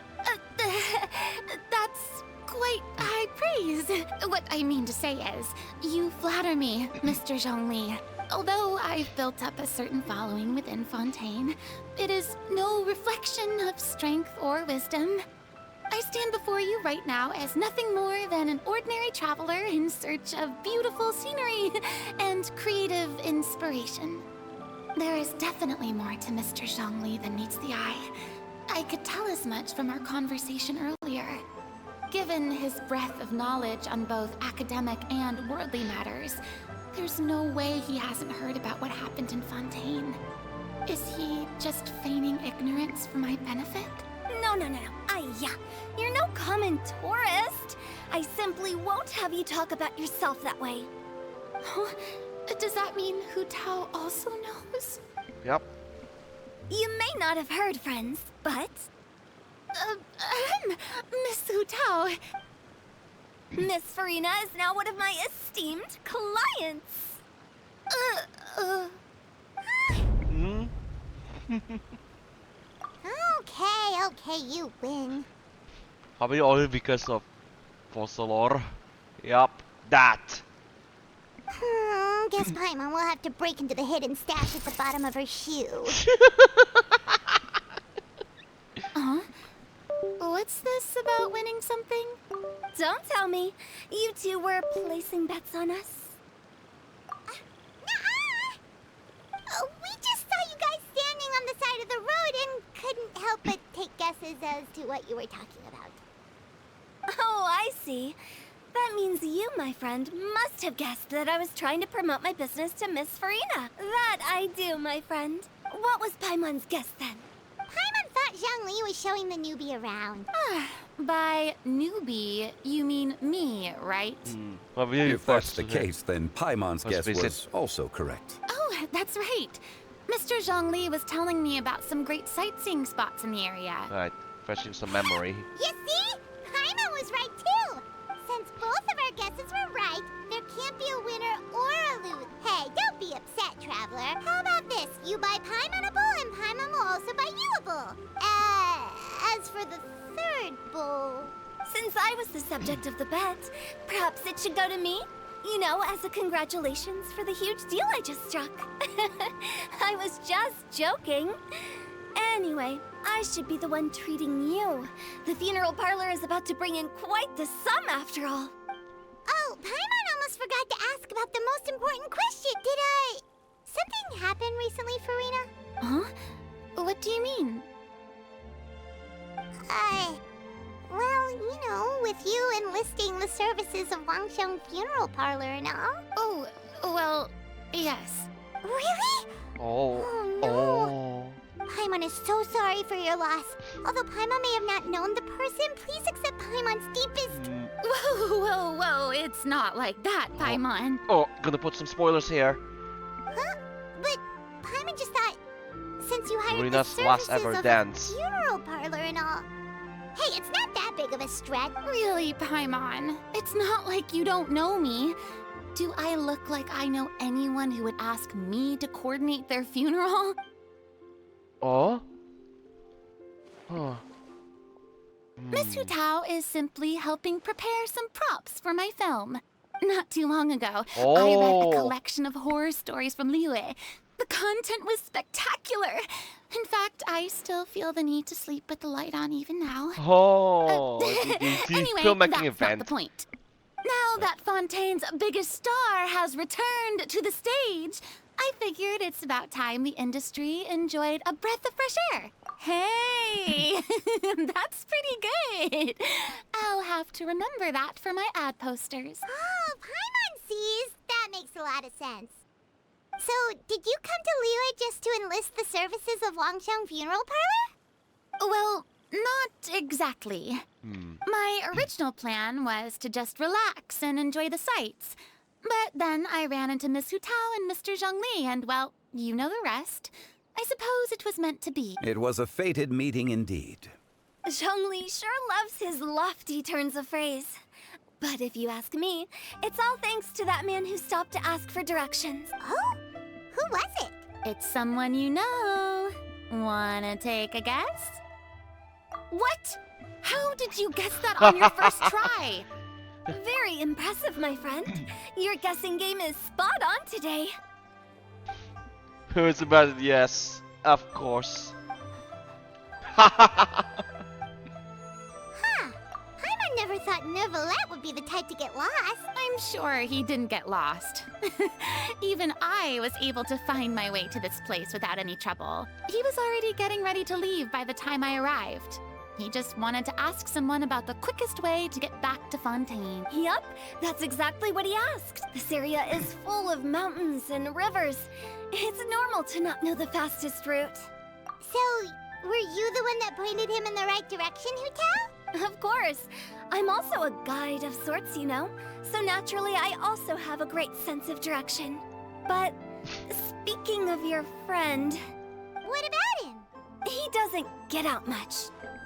That's quite high praise. What I mean to say is, you flatter me, Mr. Zhongli. Although I've built up a certain following within Fontaine, it is no reflection of strength or wisdom. I stand before you right now as nothing more than an ordinary traveler in search of beautiful scenery and creative inspiration. There is definitely more to Mr. Zhongli than meets the eye. I could tell as much from our conversation earlier. Given his breadth of knowledge on both academic and worldly matters, there's no way he hasn't heard about what happened in Fontaine. Is he just feigning ignorance for my benefit? No. You're no common tourist. I simply won't have you talk about yourself that way. Huh? Does that mean Hu Tao also knows? Yep. You may not have heard, friends, but... Miss Hu Tao. Miss Farina is now one of my esteemed clients. Hmm? Okay, you win. Probably only because of Fossilor. Yup, that. Guess Paimon will have to break into the hidden stash at the bottom of her shoe. What's this about winning something? Don't tell me. You two were placing bets on us. We just saw you guys standing on the side of the road and couldn't help but take guesses as to what you were talking about. Oh, I see. That means you, my friend, must have guessed that I was trying to promote my business to Miss Farina. That I do, my friend. What was Paimon's guess then? Paimon thought Zhongli was showing the newbie around. By newbie, you mean me, right? Well, really, If that's the case, then Paimon's guess was also correct. Oh, that's right. Mr. Zhongli was telling me about some great sightseeing spots in the area. Right, fetching some memory. You see? Paimon was right too. Since both of our guesses were right, there can't be a winner or a loser. Hey, don't be upset, traveler. How about this? You buy Paimon a bowl and Paimon will also buy you a bowl. As for the third bowl... Since I was the subject of the bet, perhaps it should go to me? You know, as a congratulations for the huge deal I just struck. I was just joking. Anyway, I should be the one treating you. The funeral parlor is about to bring in quite the sum after all. Oh, Paimon almost forgot to ask about the most important question. Something happen recently, Farina? Huh? What do you mean? Well, you know, with you enlisting the services of Wangshu Funeral Parlor and all. Oh, well, yes. Really? Oh. Oh, no. Paimon is so sorry for your loss. Although Paimon may have not known the person, please accept Paimon's deepest... Whoa, it's not like that, Paimon. Oh, gonna put some spoilers here. Huh? But Paimon just thought, since you hired the Serena's services last ever of dance. a funeral parlor and all... Hey, it's not that big of a stretch. Really, Paimon? It's not like you don't know me. Do I look like I know anyone who would ask me to coordinate their funeral? Oh? Huh. Miss Hu Tao is simply helping prepare some props for my film. Not too long ago, I read a collection of horror stories from Liyue. The content was spectacular. In fact, I still feel the need to sleep with the light on even now. Oh, Anyway, filmmaking that's event. not the point. Now that Fontaine's biggest star has returned to the stage, I figured it's about time the industry enjoyed a breath of fresh air. Hey, that's pretty good. I'll have to remember that for my ad posters. Oh, Paimon sees. That makes a lot of sense. So, did you come to Liyue just to enlist the services of Wangshu Funeral Parlor? Well, not exactly. My original plan was to just relax and enjoy the sights. But then I ran into Miss Hu Tao and Mr. Zhongli, and well, you know the rest. I suppose it was meant to be. It was a fated meeting indeed. Zhongli sure loves his lofty turns of phrase. But if you ask me, it's all thanks to that man who stopped to ask for directions. Oh? Who was it? It's someone you know. Wanna take a guess? What? How did you guess that on your first try? Very impressive, my friend. Your guessing game is spot on today. Who's about it? Yes, of course. Huh. Paimon never never thought Neuvillette would be the type to get lost. I'm sure he didn't get lost. Even I was able to find my way to this place without any trouble. He was already getting ready to leave by the time I arrived. He just wanted to ask someone about the quickest way to get back to Fontaine. Yup, that's exactly what he asked. This area is full of mountains and rivers. It's normal to not know the fastest route. So, were you the one that pointed him in the right direction, Hu-Tao? Of course. I'm also a guide of sorts, you know. So naturally, I also have a great sense of direction. But speaking of your friend... What about him? He doesn't get out much,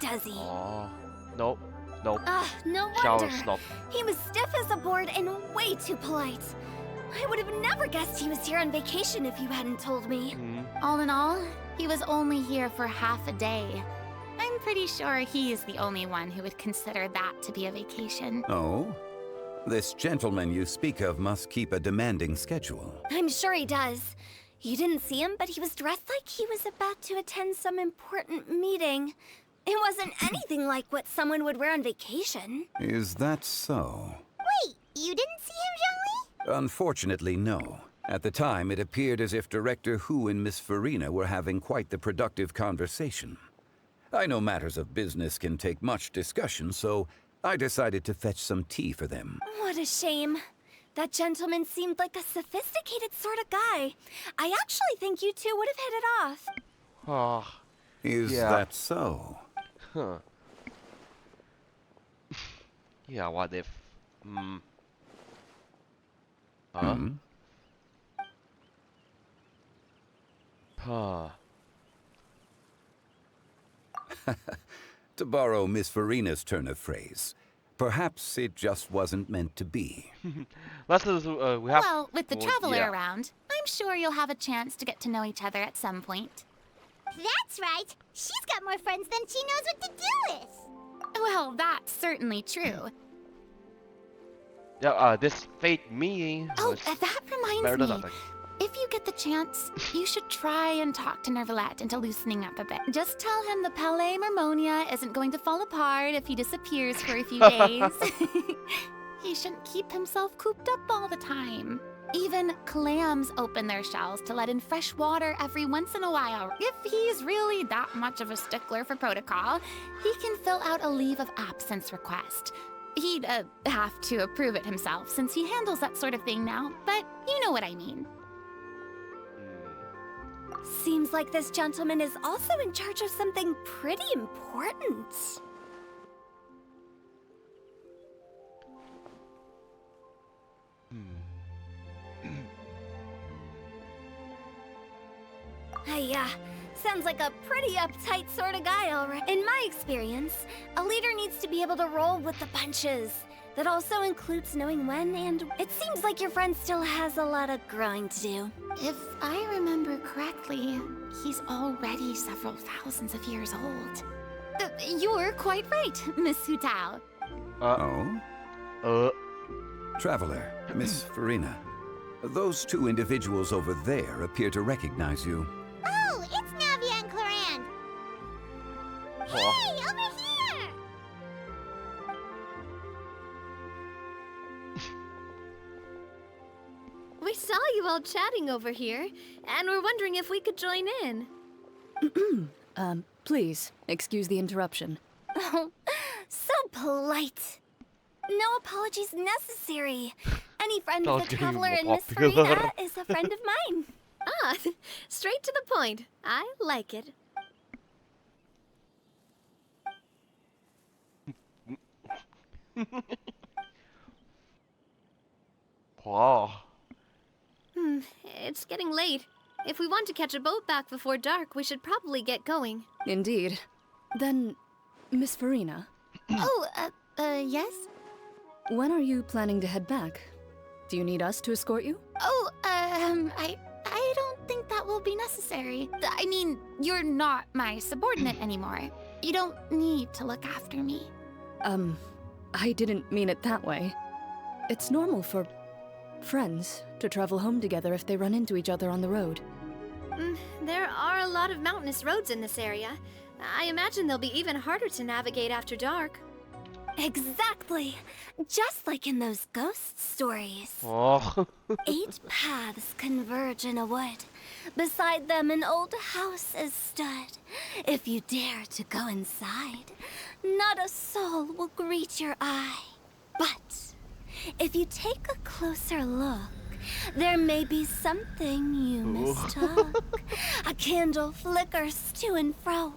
does he? Oh, nope. Nope. No Shower wonder. snob. He was stiff as a board and way too polite. I would have never guessed he was here on vacation if you hadn't told me. All in all, he was only here for half a day. I'm pretty sure he is the only one who would consider that to be a vacation. Oh? This gentleman you speak of must keep a demanding schedule. I'm sure he does. You didn't see him, but he was dressed like he was about to attend some important meeting. It wasn't anything like what someone would wear on vacation. Is that so? Wait, you didn't see him, Zhongli? Unfortunately, no. At the time, it appeared as if Director Hu and Miss Farina were having quite the productive conversation. I know matters of business can take much discussion, so I decided to fetch some tea for them. What a shame. That gentleman seemed like a sophisticated sort of guy. I actually think you two would have hit it off. Oh, Is yeah. that so? Huh. Yeah, what if... Huh? Huh. To borrow Miss Farina's turn of phrase, perhaps it just wasn't meant to be. Let's we have... Well, with the traveler yeah. around, I'm sure you'll have a chance to get to know each other at some point. That's right. She's got more friends than she knows what to do with. Well, that's certainly true. Yeah, this fate me Oh, was that better reminds than me. nothing. If you get the chance, you should try and talk to Neuvillette into loosening up a bit. Just tell him the Palais Mermonia isn't going to fall apart if he disappears for a few days. He shouldn't keep himself cooped up all the time. Even clams open their shells to let in fresh water every once in a while. If he's really that much of a stickler for protocol, he can fill out a leave of absence request. He'd have to approve it himself since he handles that sort of thing now, but you know what I mean. Seems like this gentleman is also in charge of something pretty important. Sounds like a pretty uptight sort of guy, all right. In my experience, a leader needs to be able to roll with the punches. That also includes knowing when, and it seems like your friend still has a lot of growing to do. If I remember correctly, he's already several thousands of years old. You're quite right, Miss Hu-Tao. Traveler, Miss Farina, those two individuals over there appear to recognize you. Oh, it's Navia and Clorand. Hey, over here! We saw you all chatting over here, and we're wondering if we could join in. Please, excuse the interruption. Oh, so polite. No apologies necessary. Any friend of the traveler and Miss Farina is a friend of mine. Ah, straight to the point. I like it. Wow. It's getting late. If we want to catch a boat back before dark, we should probably get going. Indeed. Then, Miss Farina, Yes? when are you planning to head back? Do you need us to escort you? I don't think that will be necessary. I mean, you're not my subordinate anymore. You don't need to look after me. I didn't mean it that way. It's normal for friends to travel home together if they run into each other on the road. There are a lot of mountainous roads in this area. I imagine they'll be even harder to navigate after dark. Exactly. Just like in those ghost stories. Oh. 8 paths converge in a wood. Beside them an old house is stood. If you dare to go inside, not a soul will greet your eye. But if you take a closer look, there may be something you mistook. A candle flickers to and fro,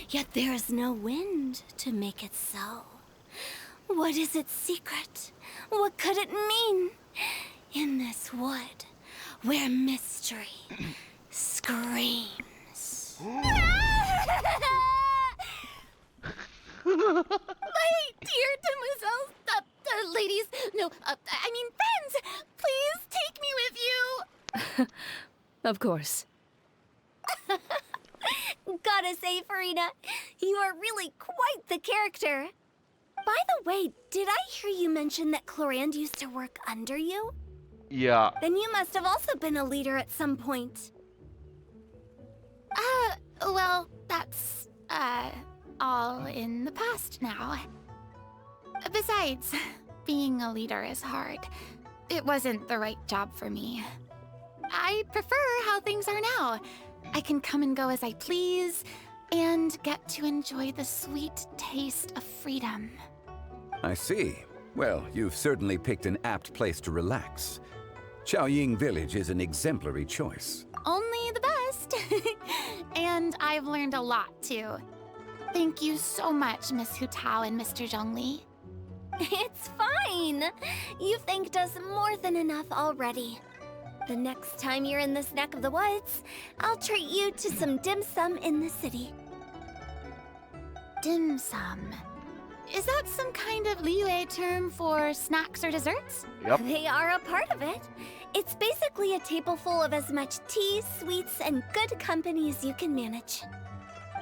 yet there is no wind to make it so. What is its secret? What could it mean? In this wood, where mystery screams. My dear demoiselles, ladies, no, I mean friends, please take me with you. Of course. Gotta say, Farina, you are really quite the character. By the way, did I hear you mention that Clorand used to work under you? Yeah. Then you must have also been a leader at some point. Well, that's, all in the past now. Besides, being a leader is hard. It wasn't the right job for me. I prefer how things are now. I can come and go as I please, and get to enjoy the sweet taste of freedom. I see. Well, you've certainly picked an apt place to relax. Chaoying Village is an exemplary choice. Only the best. And I've learned a lot, too. Thank you so much, Miss Hu Tao and Mr. Zhongli. It's fine. You've thanked us more than enough already. The next time you're in this neck of the woods, I'll treat you to some dim sum in the city. Dim sum. Is that some kind of Liyue term for snacks or desserts? Yep. They are a part of it. It's basically a table full of as much tea, sweets, and good company as you can manage.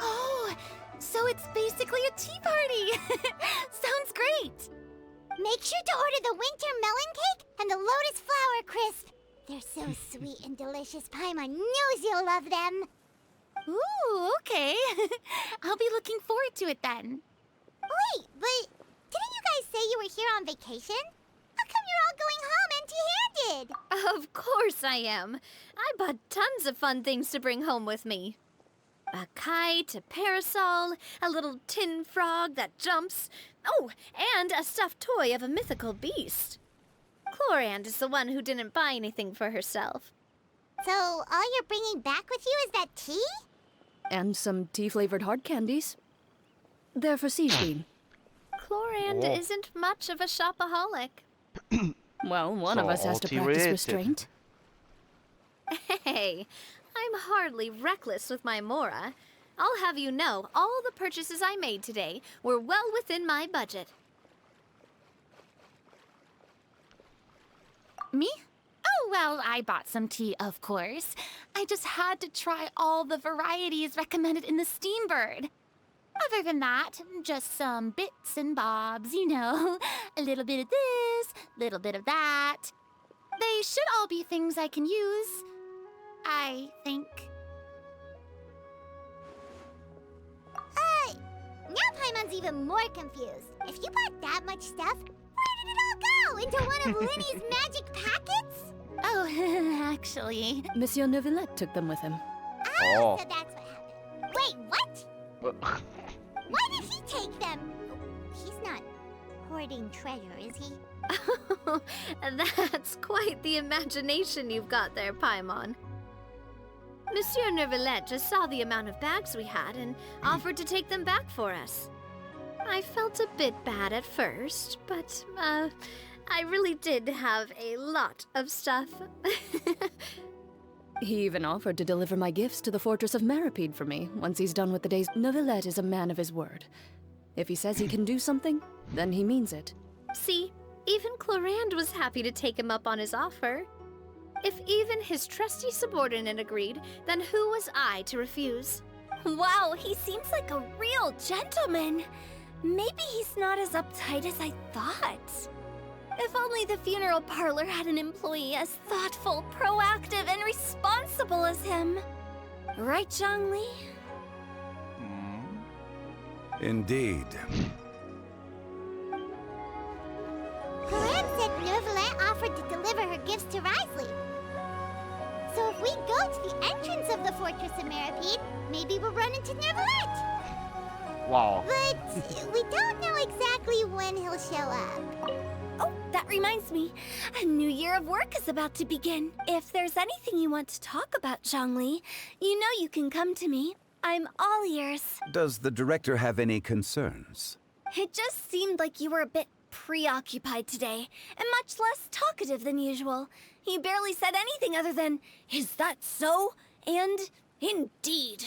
Oh, so it's basically a tea party. Sounds great. Make sure to order the winter melon cake and the lotus flower crisp. They're so sweet and delicious. Paimon knows you'll love them. Ooh, okay. I'll be looking forward to it then. Wait, but didn't you guys say you were here on vacation? How come you're all going home empty-handed? Of course I am. I bought tons of fun things to bring home with me. A kite, a parasol, a little tin frog that jumps. Oh, and a stuffed toy of a mythical beast. Clorand is the one who didn't buy anything for herself. So all you're bringing back with you is that tea? And some tea-flavored hard candies. They're for Seaweed. Clorand Oh. isn't much of a shopaholic. Well, one of So us has all to tea practice related. restraint. Hey, I'm hardly reckless with my Mora. I'll have you know, all the purchases I made today were well within my budget. Me? Oh, well, I bought some tea, of course. I just had to try all the varieties recommended in the Steambird. Other than that, just some bits and bobs, you know. A little bit of this, little bit of that. They should all be things I can use, I think. Now Paimon's even more confused. If you bought that much stuff, where did it all go? Into one of Linny's magic packets? Oh, actually, Monsieur Neuvillette took them with him. Oh. So that's what happened. Wait, what? Why did he take them? He's not hoarding treasure, is he? That's quite the imagination you've got there, Paimon. Monsieur Neuvillette just saw the amount of bags we had and offered to take them back for us. I felt a bit bad at first, but, I really did have a lot of stuff. He even offered to deliver my gifts to the Fortress of Meripede for me once he's done with the days. Neuvillette is a man of his word. If he says he can do something, then he means it. See, even Clorand was happy to take him up on his offer. If even his trusty subordinate agreed, then who was I to refuse? Wow, he seems like a real gentleman. Maybe he's not as uptight as I thought. If only the funeral parlor had an employee as thoughtful, proactive, and responsible as him. Right, Zhongli? offered to deliver her gifts to Risley. So if we go to the entrance of the Fortress of Meripede, maybe we'll run into Nervalette. Wow. But we don't know exactly when he'll show up. Oh, that reminds me. A new year of work is about to begin. If there's anything you want to talk about, Zhongli, you know you can come to me. I'm all ears. Does the director have any concerns? It just seemed like you were a bit preoccupied today, and much less talkative than usual. He barely said anything other than, "Is that so?" and "Indeed."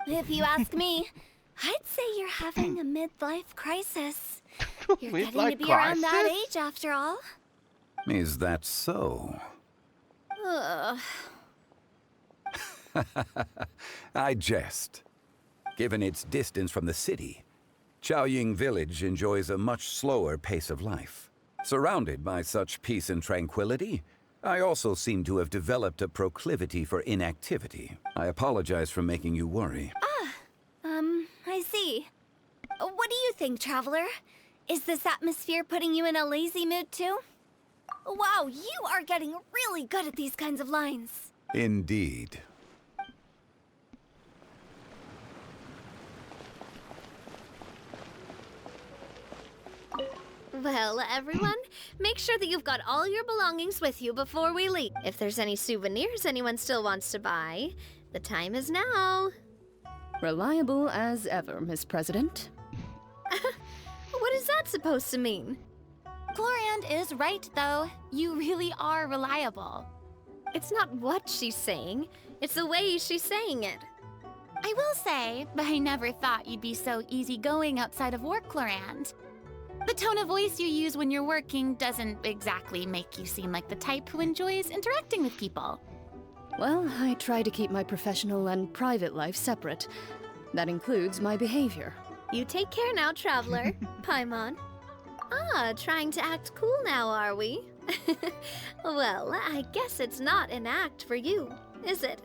If you ask me, I'd say you're having a midlife crisis. You're getting to be around that age after all. Is that so? Ugh. I jest. Given its distance from the city, Chaoying Village enjoys a much slower pace of life. Surrounded by such peace and tranquility, I also seem to have developed a proclivity for inactivity. I apologize for making you worry. I see. What do you think, Traveler? Is this atmosphere putting you in a lazy mood too? Wow, you are getting really good at these kinds of lines. Indeed. Well, everyone, make sure that you've got all your belongings with you before we leave. If there's any souvenirs anyone still wants to buy, the time is now. Reliable as ever, Miss President. What is that supposed to mean? Gloriand is right, though. You really are reliable. It's not what she's saying, it's the way she's saying it. I will say, but I never thought you'd be so easygoing outside of work, Gloriand. The tone of voice you use when you're working doesn't exactly make you seem like the type who enjoys interacting with people. Well, I try to keep my professional and private life separate. That includes my behavior. You take care now, Traveler. Paimon. Ah, trying to act cool now, are we? Well, I guess it's not an act for you, is it?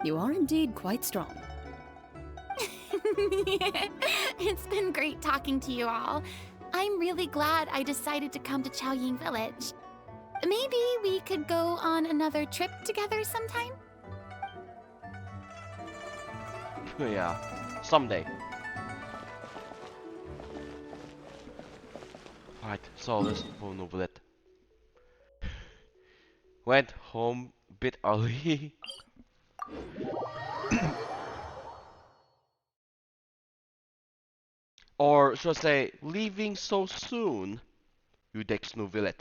You are indeed quite strong. It's been great talking to you all. I'm really glad I decided to come to Chaoying Village. Maybe we could go on another trip together sometime? Yeah, someday. Right, so let's move over that. Went home a bit early. Or should I say, leaving so soon? You Dexnu Village.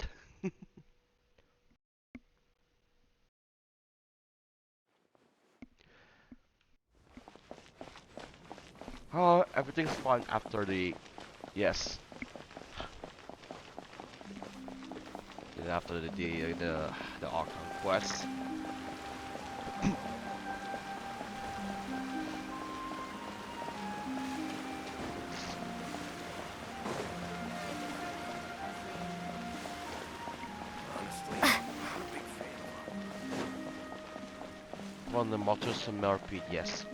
Oh, everything's fine after the... Yes. Then after the Archon quest. On the Motus and Meripede, yes.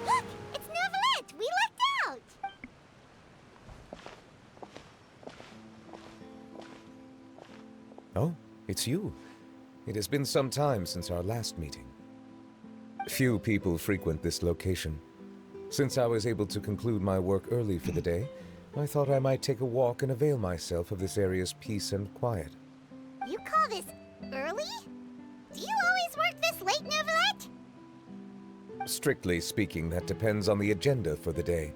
Look! It's Nervalette! We lucked out! Oh, it's you. It has been some time since our last meeting. Few people frequent this location. Since I was able to conclude my work early for the day, I thought I might take a walk and avail myself of this area's peace and quiet. You call this early? Do you always work this late, Nervalette? Strictly speaking, that depends on the agenda for the day.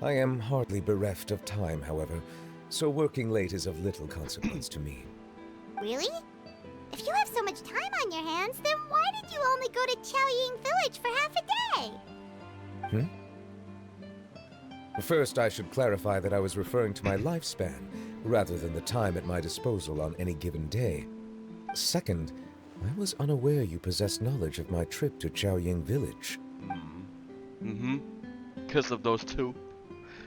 I am hardly bereft of time, however, so working late is of little consequence to me. Really? If you have so much time on your hands, then why did you only go to Chaoying Village for half a day? First, I should clarify that I was referring to my lifespan, rather than the time at my disposal on any given day. Second, I was unaware you possessed knowledge of my trip to Chaoying Village. because of those two.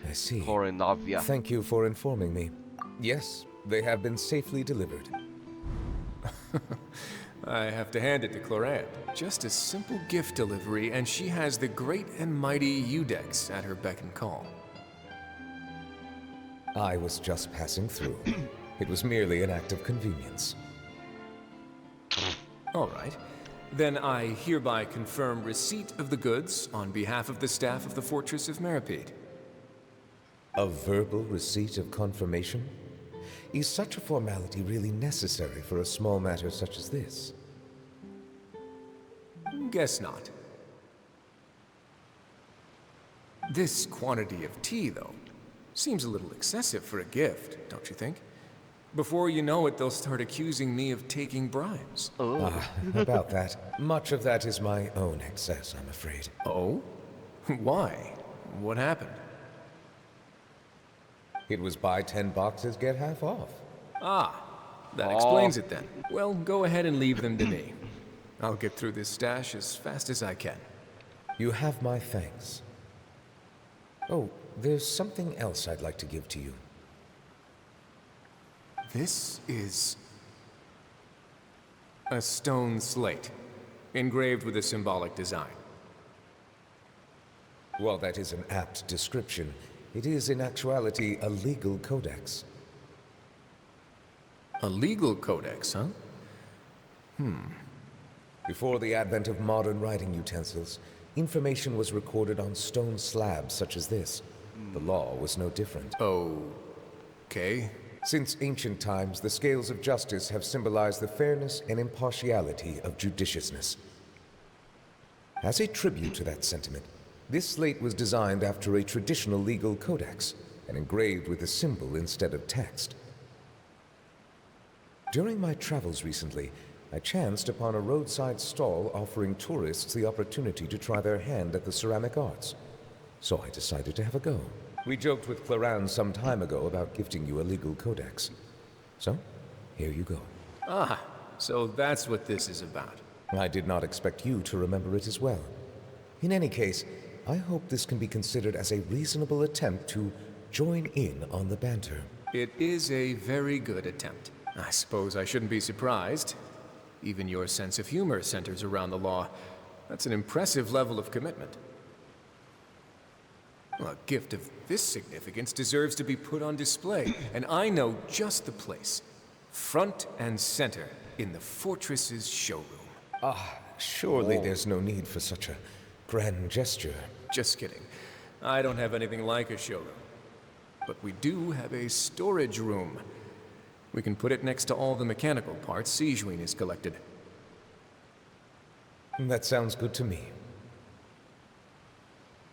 I see. Cora and Navia. Thank you for informing me. Yes, they have been safely delivered. I have to hand it to Clorant. Just a simple gift delivery, and she has the great and mighty Udex at her beck and call. I was just passing through. It was merely an act of convenience. All right. Then I hereby confirm receipt of the goods on behalf of the staff of the Fortress of Meripede. A verbal receipt of confirmation? Is such a formality really necessary for a small matter such as this? Guess not. This quantity of tea, though, seems a little excessive for a gift, don't you think? Before you know it, they'll start accusing me of taking bribes. About that. Much of that is my own excess, I'm afraid. Oh? Why? What happened? It was buy 10 boxes, get half off. Ah, that explains it then. Well, go ahead and leave them to me. I'll get through this stash as fast as I can. You have my thanks. Oh, there's something else I'd like to give to you. This is a stone slate, engraved with a symbolic design. While that is an apt description, it is in actuality a legal codex. A legal codex, huh? Before the advent of modern writing utensils, information was recorded on stone slabs such as this. The law was no different. Okay. Since ancient times, the scales of justice have symbolized the fairness and impartiality of judiciousness. As a tribute to that sentiment, this slate was designed after a traditional legal codex and engraved with a symbol instead of text. During my travels recently, I chanced upon a roadside stall offering tourists the opportunity to try their hand at the ceramic arts. So I decided to have a go. We joked with Clorant some time ago about gifting you a legal codex. So, here you go. Ah, so that's what this is about. I did not expect you to remember it as well. In any case, I hope this can be considered as a reasonable attempt to join in on the banter. It is a very good attempt. I suppose I shouldn't be surprised. Even your sense of humor centers around the law. That's an impressive level of commitment. A gift of this significance deserves to be put on display, and I know just the place. Front and center in the fortress's showroom. Surely there's no need for such a grand gesture. Just kidding. I don't have anything like a showroom. But we do have a storage room. We can put it next to all the mechanical parts Sijuin has collected. That sounds good to me.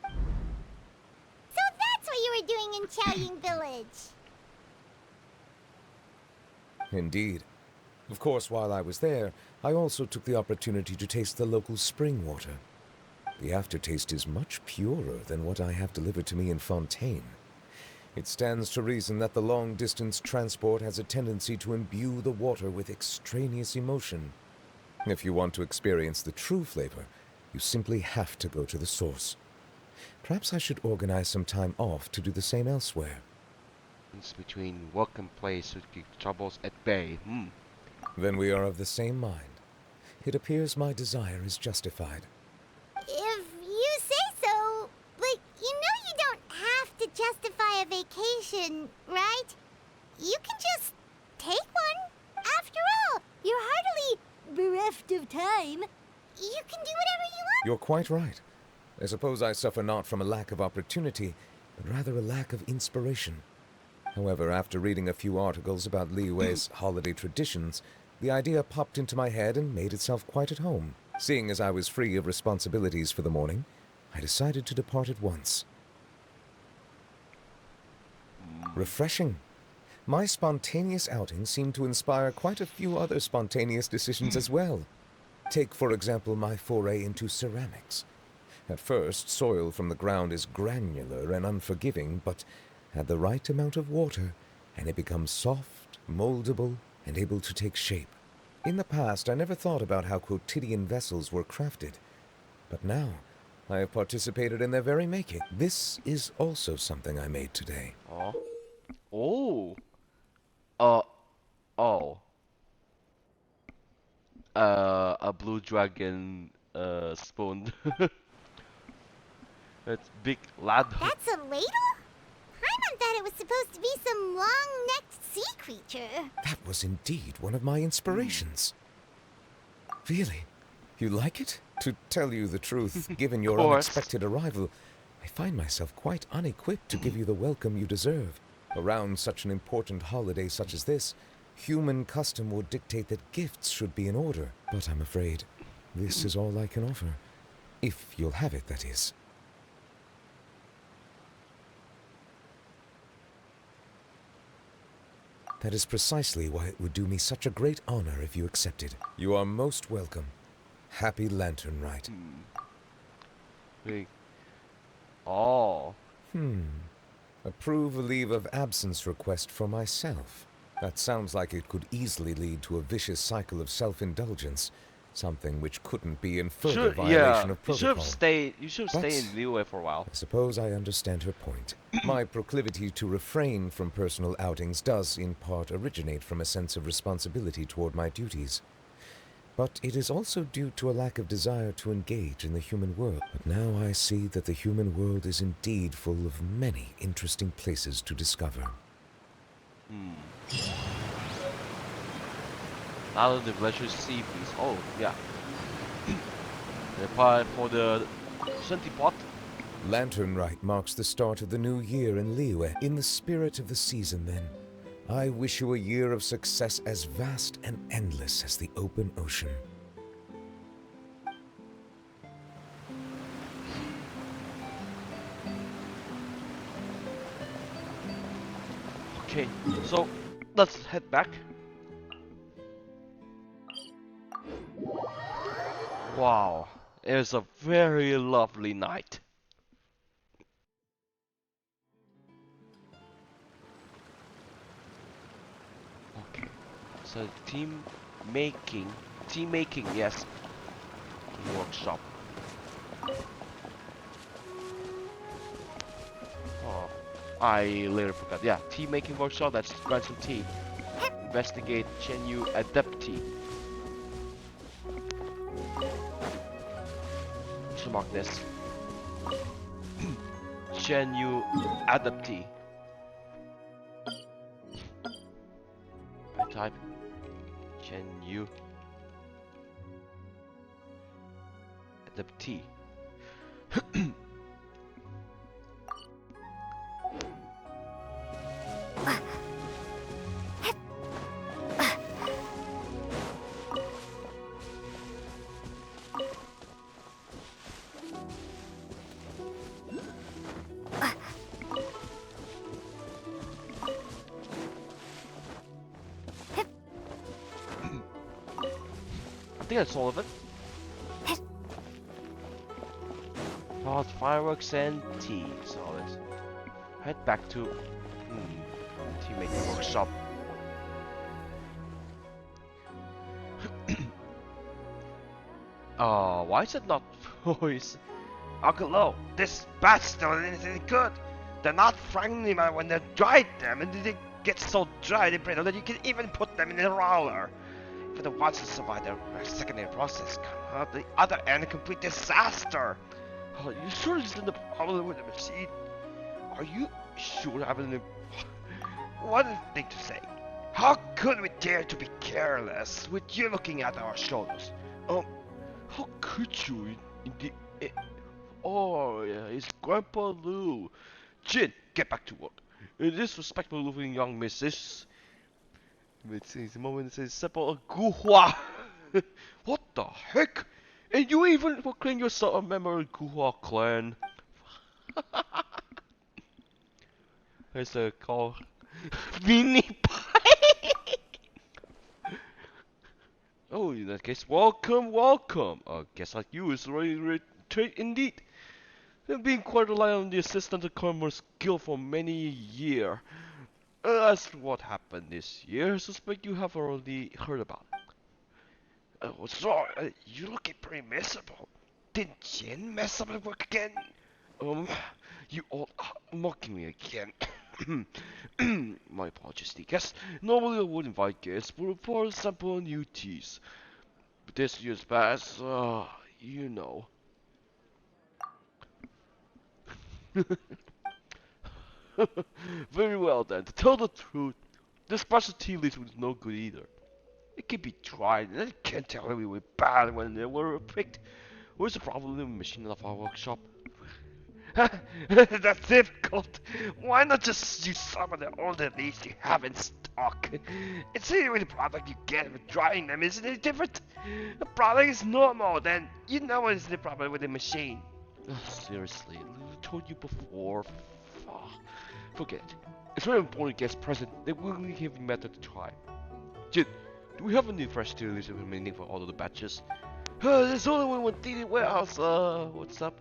So that's what you were doing in Chaoying Village. Indeed. Of course, while I was there, I also took the opportunity to taste the local spring water. The aftertaste is much purer than what I have delivered to me in Fontaine. It stands to reason that the long-distance transport has a tendency to imbue the water with extraneous emotion. If you want to experience the true flavor, you simply have to go to the source. Perhaps I should organize some time off to do the same elsewhere. Between work and play should keep troubles at bay. Then we are of the same mind. It appears my desire is justified. If you say so, but you know you don't have to justify a vacation, right? You can just take one. After all, you're hardly bereft of time. You can do whatever you want. You're quite right. I suppose I suffer not from a lack of opportunity, but rather a lack of inspiration. However, after reading a few articles about Liyue's holiday traditions, the idea popped into my head and made itself quite at home. Seeing as I was free of responsibilities for the morning, I decided to depart at once. Refreshing. My spontaneous outing seemed to inspire quite a few other spontaneous decisions as well. Take, for example, my foray into ceramics. At first, soil from the ground is granular and unforgiving, but add the right amount of water, and it becomes soft, moldable, and able to take shape. In the past, I never thought about how quotidian vessels were crafted, but now I have participated in their very making. This is also something I made today. Oh. Oh. Uh. Oh. A blue dragon spoon. That's big lad. That's a ladle? Paimon thought it was supposed to be some long-necked sea creature. That was indeed one of my inspirations. Really? You like it? To tell you the truth, given your unexpected arrival, I find myself quite unequipped to give you the welcome you deserve. Around such an important holiday such as this, human custom would dictate that gifts should be in order. But I'm afraid this is all I can offer. If you'll have it, that is. That is precisely why it would do me such a great honor if you accepted. You are most welcome. Happy Lantern Rite. Oh. Approve a leave of absence request for myself. That sounds like it could easily lead to a vicious cycle of self-indulgence. Something which couldn't be in further violation of protocol. You should stay in Liyue for a while. I suppose I understand her point. My proclivity to refrain from personal outings does, in part, originate from a sense of responsibility toward my duties. But it is also due to a lack of desire to engage in the human world. But now I see that the human world is indeed full of many interesting places to discover. Out of the pleasure sea, please. Oh, yeah. The part for the shanty pot. Lantern Rite marks the start of the new year in Liyue. In the spirit of the season, then, I wish you a year of success as vast and endless as the open ocean. Okay, so let's head back. Wow, it was a very lovely night. Okay, so team making, yes. Workshop. Oh, I later forgot. Yeah, tea making workshop. That's grind some tea. Investigate Chenyu Adepti. Should mark this. Chenyu Adepti. I type Chenyu Adepti. I think that's all of it. Oh, fireworks and tea. So let's head back to tea making workshop. Why is it not voice? Uncle Lo, this bastard isn't any good. They're not friendly when they dried them, and they get so dry they brittle that you can even put them in a roller. For the ones that survive their secondary process come out the other end, a complete disaster. Oh, you sure this isn't the problem with the machine? Are you sure having what a thing to say? How could we dare to be careless with you looking at our shoulders? How could you? Oh, yeah, it's Grandpa Lou. Jin, get back to work. This respectful looking young missus. The moment says simple Guhua. What the heck? And you even proclaim yourself a member of Guhua clan. It's a call. Mini pie. Oh, in that case, welcome. Guess like you is really trait indeed. They've been quite reliant on the assistant of commerce guild for many years. As for what happened this year, I suspect you have already heard about it. Oh, sorry, you're looking pretty miserable. did Jin mess up at work again? You all are mocking me again. My apologies, Guess normally I would invite guests for example new teas. But this year's past, you know. Very well then, to tell the truth, this special tea leaf was no good either. It can be tried, and I can't tell if we were bad when they were picked. Where's the problem with the machine of our workshop? That's difficult. Why not just use some of the older leaves you have in stock? It's really the product you get with drying them isn't any different. The product is normal, then you know what is the problem with the machine. Seriously, I told you before. Forget it. It's very important guests present. They will give you method to try. Jin, do we have any fresh tea leaves remaining for all of the batches? There's only one tea warehouse. What's up?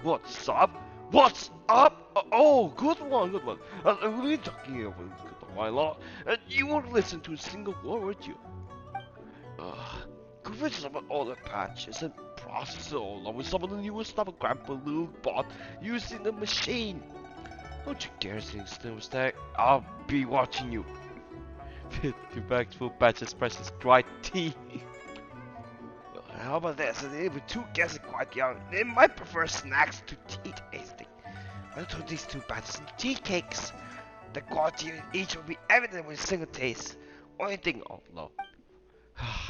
What's up? What's up? Oh, good one, good one. We've been talking about a while long, and you won't listen to a single word, would you? Could we just about all the patches and process it all along with some of the newest stuff Grandpa Lou bought using the machine? Don't you dare sing still mistake. I'll be watching you. 2 bags full batches precious dry tea. How about this? With 2 guests quite young, they might prefer snacks to tea tasting. I'll put these 2 batches in tea cakes. The quality of each will be evident with a single taste. Only thing off low.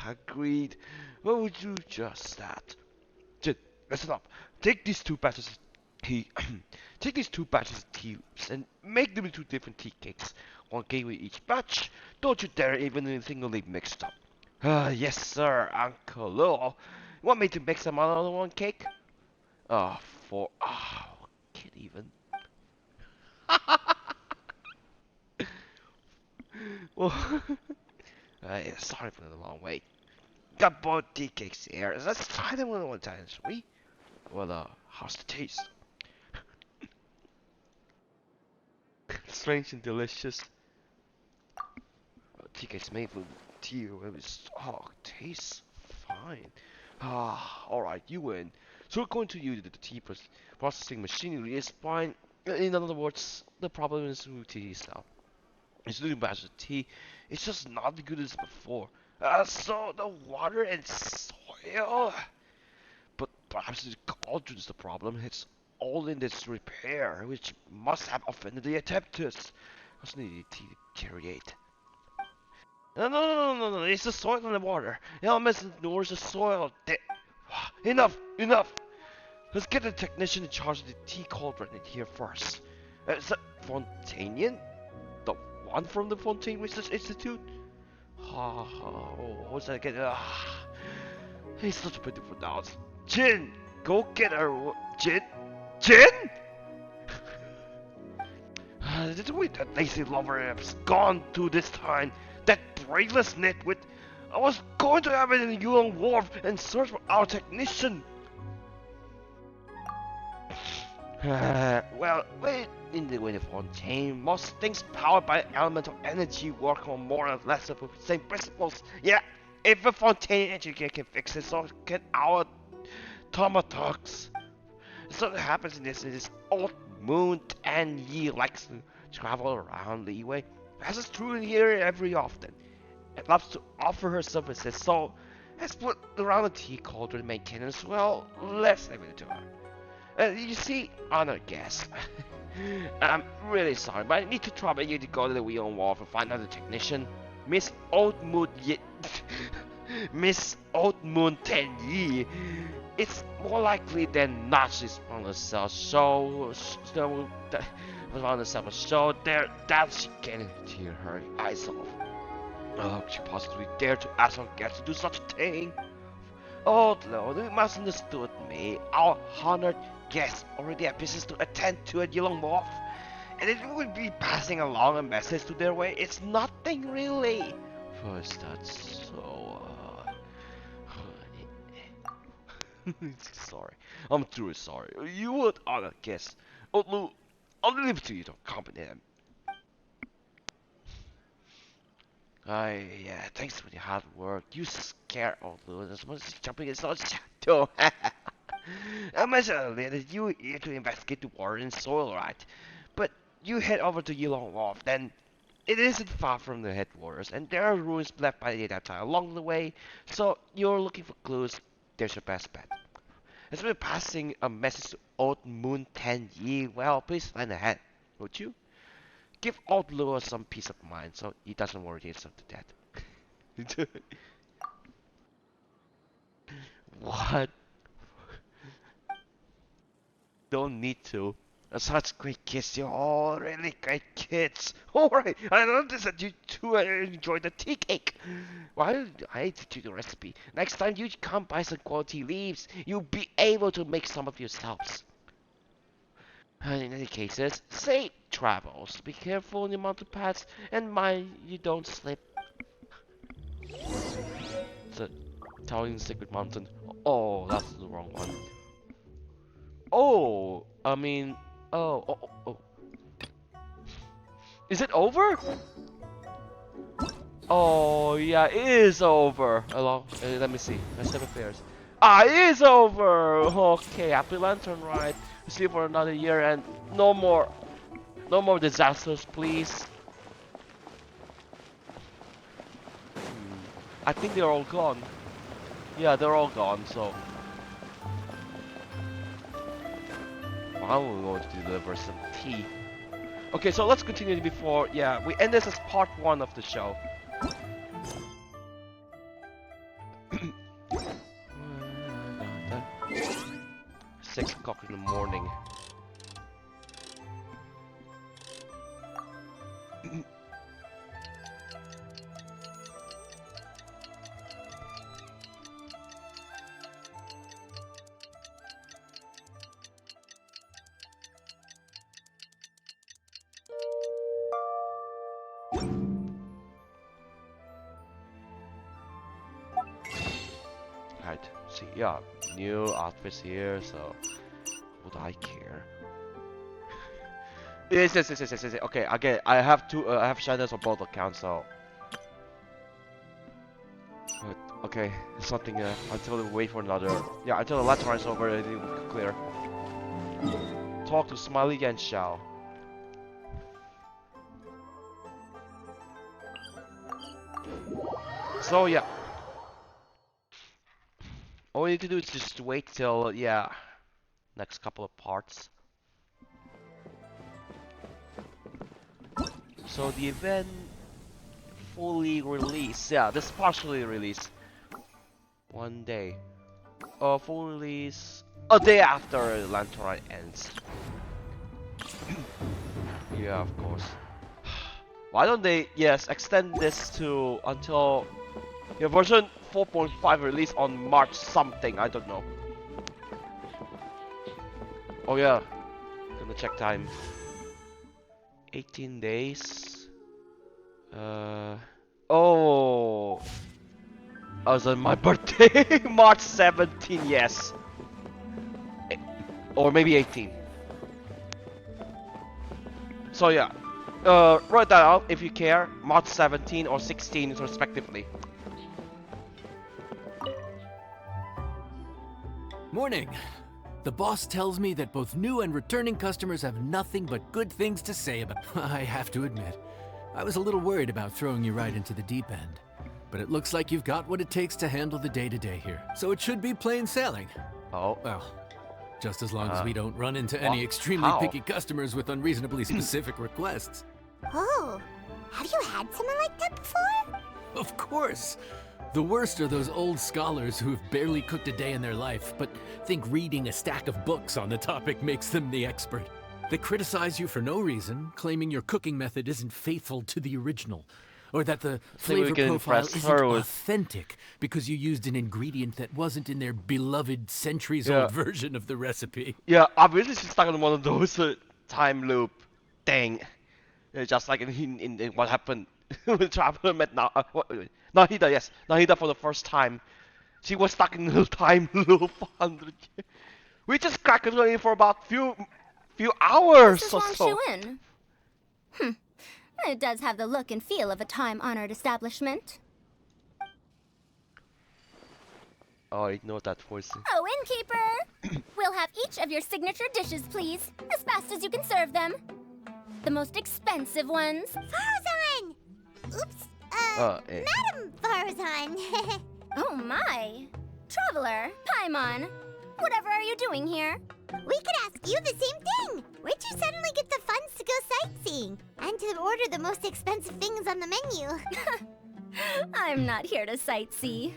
Agreed. What would you just that? Jin, listen up. Take these 2 batches of tea. Take these 2 batches of tea and make them into different tea cakes. 1 cake with each batch. Don't you dare even anything leave mixed up. Yes, sir, Uncle Lou. You want me to mix them another 1 cake? Can't even. Well, yeah, sorry for the long wait. Got both tea cakes here. Let's try them one time, shall we? Well, how's the taste? Strange and delicious. Tea cakes made with tea, tastes fine. Alright, you win. So we're going to use the tea processing machinery is fine. In other words, the problem is with tea itself. It's doing batch of tea. It's just not as good as before. So the water and soil. But perhaps the cauldron is the problem. It's all in this repair, which must have offended the adeptus. Doesn't need tea to deteriorate. No. It's the soil and the water. The elements ignores the soil. Enough. Let's get the technician in charge of the tea cauldron in here first. Is that Fontanian? The one from the Fontaine Research Institute? What's that again? He's such a beautiful now. Jin, go get her. Jin? That lazy lover has gone to this time. That brainless nitwit. I was going to have it in Yulong Wharf and search for our technician. Well, in the way of Fontaine, most things powered by elemental energy work on more or less of the same principles. Yeah, if a Fontaine engineer can fix it, so can our Tomatox. So what happens in this old moon, and Yi likes to travel around the way. Passes through here every often. It loves to offer her services, so let's put around the tea cauldron maintenance. Well, let's leave it to her. You see, honored guest, I'm really sorry, but I need to trouble you to go to the Huai'an Wharf and find another technician. Miss Miss Oldmoon Tenyi. It's more likely than not she's on the cell, so there that she can tear her eyes off. She possibly dare to ask our guests to do such a thing. Oh Lord, you must understood me. Our honored guests already have business to attend to at Yulong Wharf, and it would be passing along a message to their way. It's nothing really. First, that's so. Sorry, I'm truly sorry. You would honor guests. Oh Lou, I'll leave it to you to accompany them. Yeah, thanks for your hard work. You scared old Lou. As much as jumping is not. Don't. I mentioned earlier that you were here to investigate the war in soil, right? But you head over to Yilong Wharf, then it isn't far from the headquarters, and there are ruins left by the Adaptai along the way, so you're looking for clues, there's your best bet. As we're passing a message to Old Moon 10 Yi, well, please lend a hand, would you? Give Old Lure some peace of mind so he doesn't worry himself to death. What? Don't need to. Such great kids, you're all really great kids. Alright, I noticed that you two enjoy the tea cake. Well, I teach you the recipe. Next time you come buy some quality leaves, you'll be able to make some of yourselves. In any cases, safe travels. Be careful on your mountain paths and mind you don't slip. It's a Italian Secret Mountain. Oh, that's the wrong one. Oh, I mean, oh. Is it over? Oh, yeah, it is over. Hello, let me see. Let's have affairs. Ah, it is over. Okay, happy Lantern Rite. See you for another year and no more disasters, please. I think they're all gone. Yeah, they're all gone. So. I'm going to deliver some tea. Okay, so let's continue before, yeah, we end this as part 1 of the show. 6 o'clock in the morning. See, yeah, new outfits here, so would I care? Yes. Okay, again, I have shiners on both accounts, so. But, okay, something until we wait for another. Yeah, until the last is over, it will clear. Talk to Smiley Yanxiao. So yeah. All we need to do is just wait till, yeah, next couple of parts. So the event fully released, yeah, this is partially released. One day. Full release a day after Lantern Rite ends. Yeah, of course. Why don't they, yes, extend this to until your version 4.5 release on March something, I don't know. Oh yeah, gonna check time. 18 days. Oh, was on my birthday, March 17, yes. Or maybe 18. So yeah, write that out if you care. March 17 or 16 respectively. Morning. The boss tells me that both new and returning customers have nothing but good things to say about. I have to admit, I was a little worried about throwing you right into the deep end. But it looks like you've got what it takes to handle the day-to-day here. So it should be plain sailing. Oh. Well, just as long as we don't run into any extremely picky customers with unreasonably specific requests. Oh, have you had someone like that before? Of course. The worst are those old scholars who've barely cooked a day in their life, but think reading a stack of books on the topic makes them the expert. They criticize you for no reason, claiming your cooking method isn't faithful to the original, or that the flavor profile isn't authentic because you used an ingredient that wasn't in their beloved centuries-old version of the recipe. Yeah, I'm really stuck on one of those time loop thing. Just like in what happened when Traveler met Nahida, yes. Nahida for the first time. She was stuck in the time loop for 100 years. We just cracked it in for about few hours this is or so. Wangshu Inn. It does have the look and feel of a time-honored establishment. Oh, ignore that voice. Oh, innkeeper! We'll have each of your signature dishes, please, as fast as you can serve them. The most expensive ones. Farazan! Oops. Eh. Madam Farazan. Oh my! Traveler, Paimon, whatever are you doing here? We could ask you the same thing. Where'd you suddenly get the funds to go sightseeing? And to order the most expensive things on the menu? I'm not here to sightsee.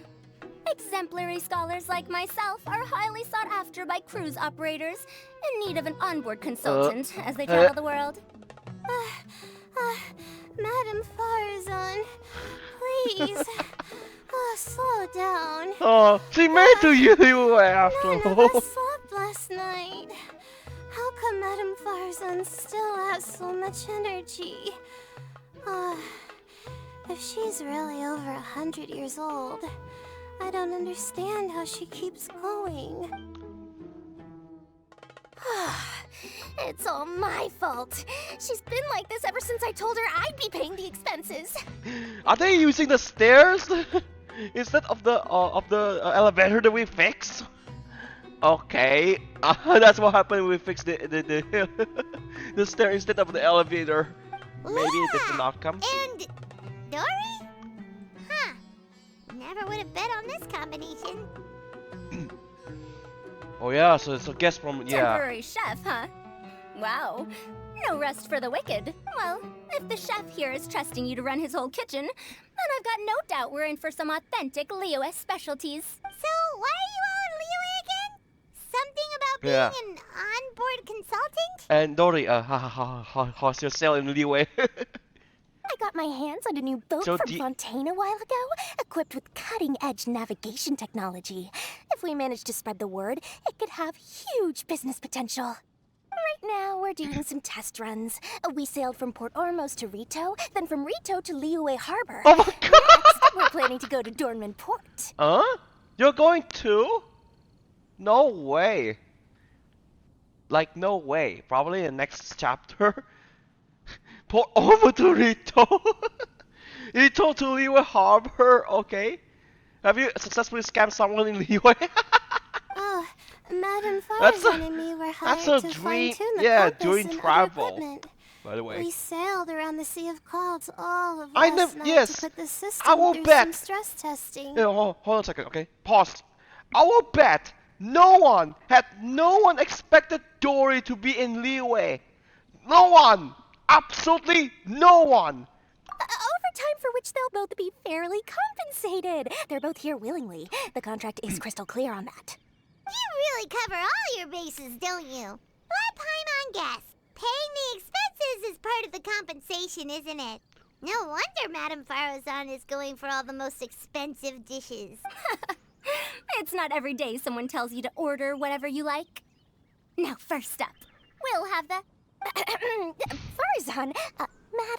Exemplary scholars like myself are highly sought after by cruise operators in need of an onboard consultant as they travel the world. Madam Farazan, please. Slow down. Oh, she made to you after None of all. us slept last night. How come Madam Farazan still has so much energy? If she's really over 100 years old, I don't understand how she keeps going. It's all my fault. She's been like this ever since I told her I'd be paying the expenses. Are they using the stairs instead of the elevator that we fixed? Okay, that's what happened when we fixed the the stair instead of the elevator. Maybe a different outcome. And Dory? Huh. Never would have bet on this combination. Oh yeah, so guess from Temporary chef, huh? Wow. No rest for the wicked. Well, if the chef here is trusting you to run his whole kitchen, then I've got no doubt we're in for some authentic Liyue specialties. So, why are you all in Liyue again? Something about being an onboard consultant? And Dory, how's your sale in Liyue? I got my hands on a new boat from Fontaine a while ago, equipped with cutting-edge navigation technology. If we manage to spread the word, it could have huge business potential. Right now, we're doing some test runs. We sailed from Port Ormos to Rito, then from Rito to Liyue Harbor. Oh my god! Next, we're planning to go to Dornman Port. Huh? You're going too? No way. Like, no way. Probably in the next chapter. Port over to Rito. Rito to Liyue Harbor, okay. Have you successfully scammed someone in Liyue? Oh, Madam Farazan and me were hired to fine-tune the compass during and travel. other equipment. By the way. We sailed around the Sea of Clouds all of last night yes. to put the system I will through bet. some stress testing. Yeah, hold on a second, okay? Pause. I will bet no one expected Dory to be in Liyue. No one! Absolutely no one! Overtime for which they'll both be fairly compensated. They're both here willingly. The contract is crystal clear on that. You really cover all your bases, don't you? Let Paimon guess. Paying the expenses is part of the compensation, isn't it? No wonder Madam Farazan is going for all the most expensive dishes. It's not every day someone tells you to order whatever you like. Now, first up, we'll have the... Farazan,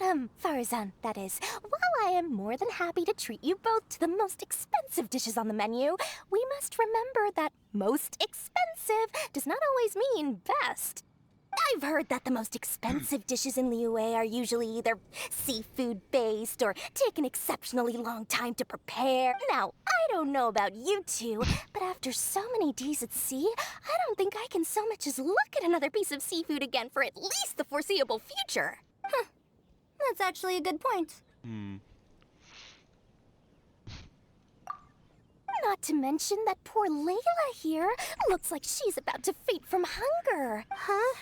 Madam Farazan, that is. While I am more than happy to treat you both to the most expensive dishes on the menu, we must remember that most expensive does not always mean best. I've heard that the most expensive dishes in Liyue are usually either seafood-based or take an exceptionally long time to prepare. Now, I don't know about you two, but after so many days at sea, I don't think I can so much as look at another piece of seafood again for at least the foreseeable future. Huh. That's actually a good point. Not to mention that poor Layla here looks like she's about to faint from hunger. Huh?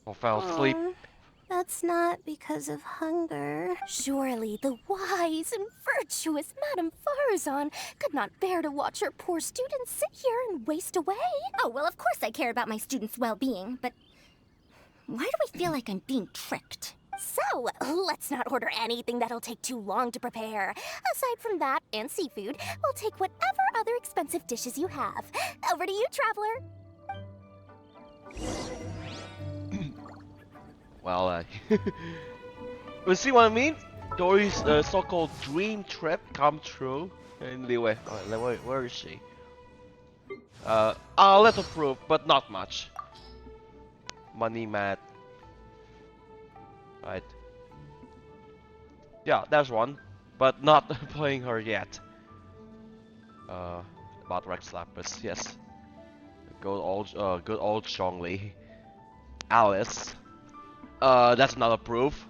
Or fell asleep. That's not because of hunger. Surely the wise and virtuous Madame Farazan could not bear to watch her poor students sit here and waste away. Oh, well, of course I care about my students' well-being, but why do I feel like I'm being tricked? So, let's not order anything that'll take too long to prepare. Aside from that and seafood, we'll take whatever other expensive dishes you have. Over to you, traveler. Well, you see what I mean? Dory's so-called dream trip come true in Liyue. Where is she? A little proof, but not much. Money mat. Right. Yeah, there's one, but not playing her yet. about Rex Lapis. Yes. Good old Zhongli. Alice. That's not a proof.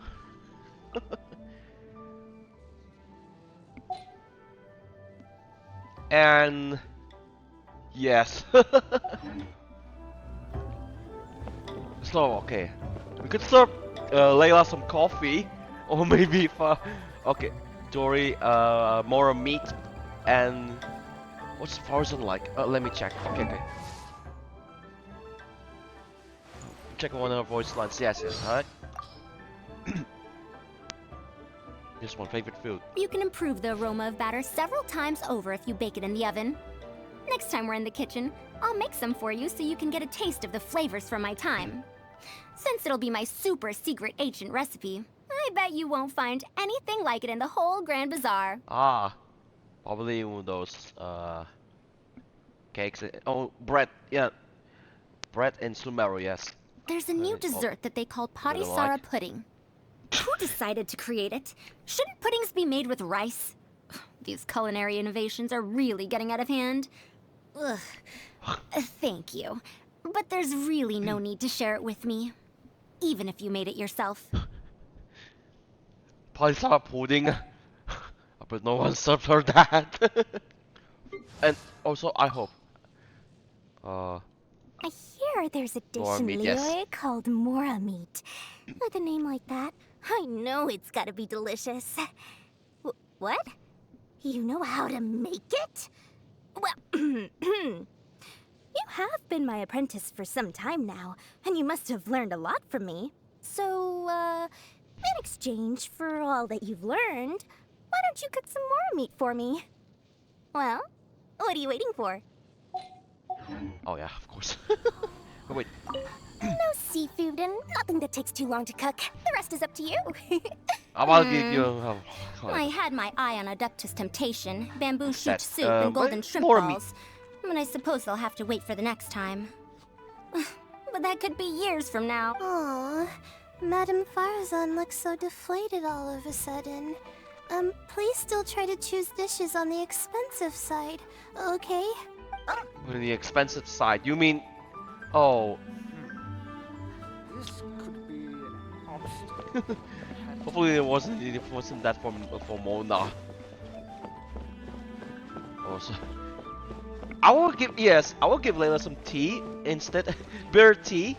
And yes. So okay, we could serve Layla some coffee, or maybe okay, Dory more meat, and what's Farzan like? Let me check. Okay. Check one of our voice lines. Yes, alright. This one, favorite food. You can improve the aroma of batter several times over if you bake it in the oven. Next time we're in the kitchen, I'll make some for you so you can get a taste of the flavors from my time. Since it'll be my super secret ancient recipe, I bet you won't find anything like it in the whole Grand Bazaar. Ah, probably one of those cakes. Oh, bread. Yeah, bread and sumeru. Yes. There's a new dessert that they call Patisara pudding. Who decided to create it? Shouldn't puddings be made with rice? These culinary innovations are really getting out of hand. Ugh. Thank you. But there's really no need to share it with me. Even if you made it yourself. Paisar pudding. But no one served her that. And also, I hope. I hear there's a dish More in meat, Liyue yes. called Mora meat. With a name like that, I know it's gotta be delicious. What? You know how to make it? Well, you have been my apprentice for some time now, and you must have learned a lot from me. So, in exchange for all that you've learned, why don't you cook some more meat for me? Well, what are you waiting for? Oh yeah, of course. Wait. No seafood and nothing that takes too long to cook. The rest is up to you. I'll give you. I had my eye on Adeptus Temptation, bamboo shoot That, soup, and golden wait, shrimp more meat. balls. But I suppose they'll have to wait for the next time. But that could be years from now. Aww, Madame Farzan looks so deflated all of a sudden. Please still try to choose dishes on the expensive side, okay? On the expensive side, you mean? Oh. This could be an option. Hopefully it wasn't that for Mona. Also, I will give Layla some tea instead, bitter tea.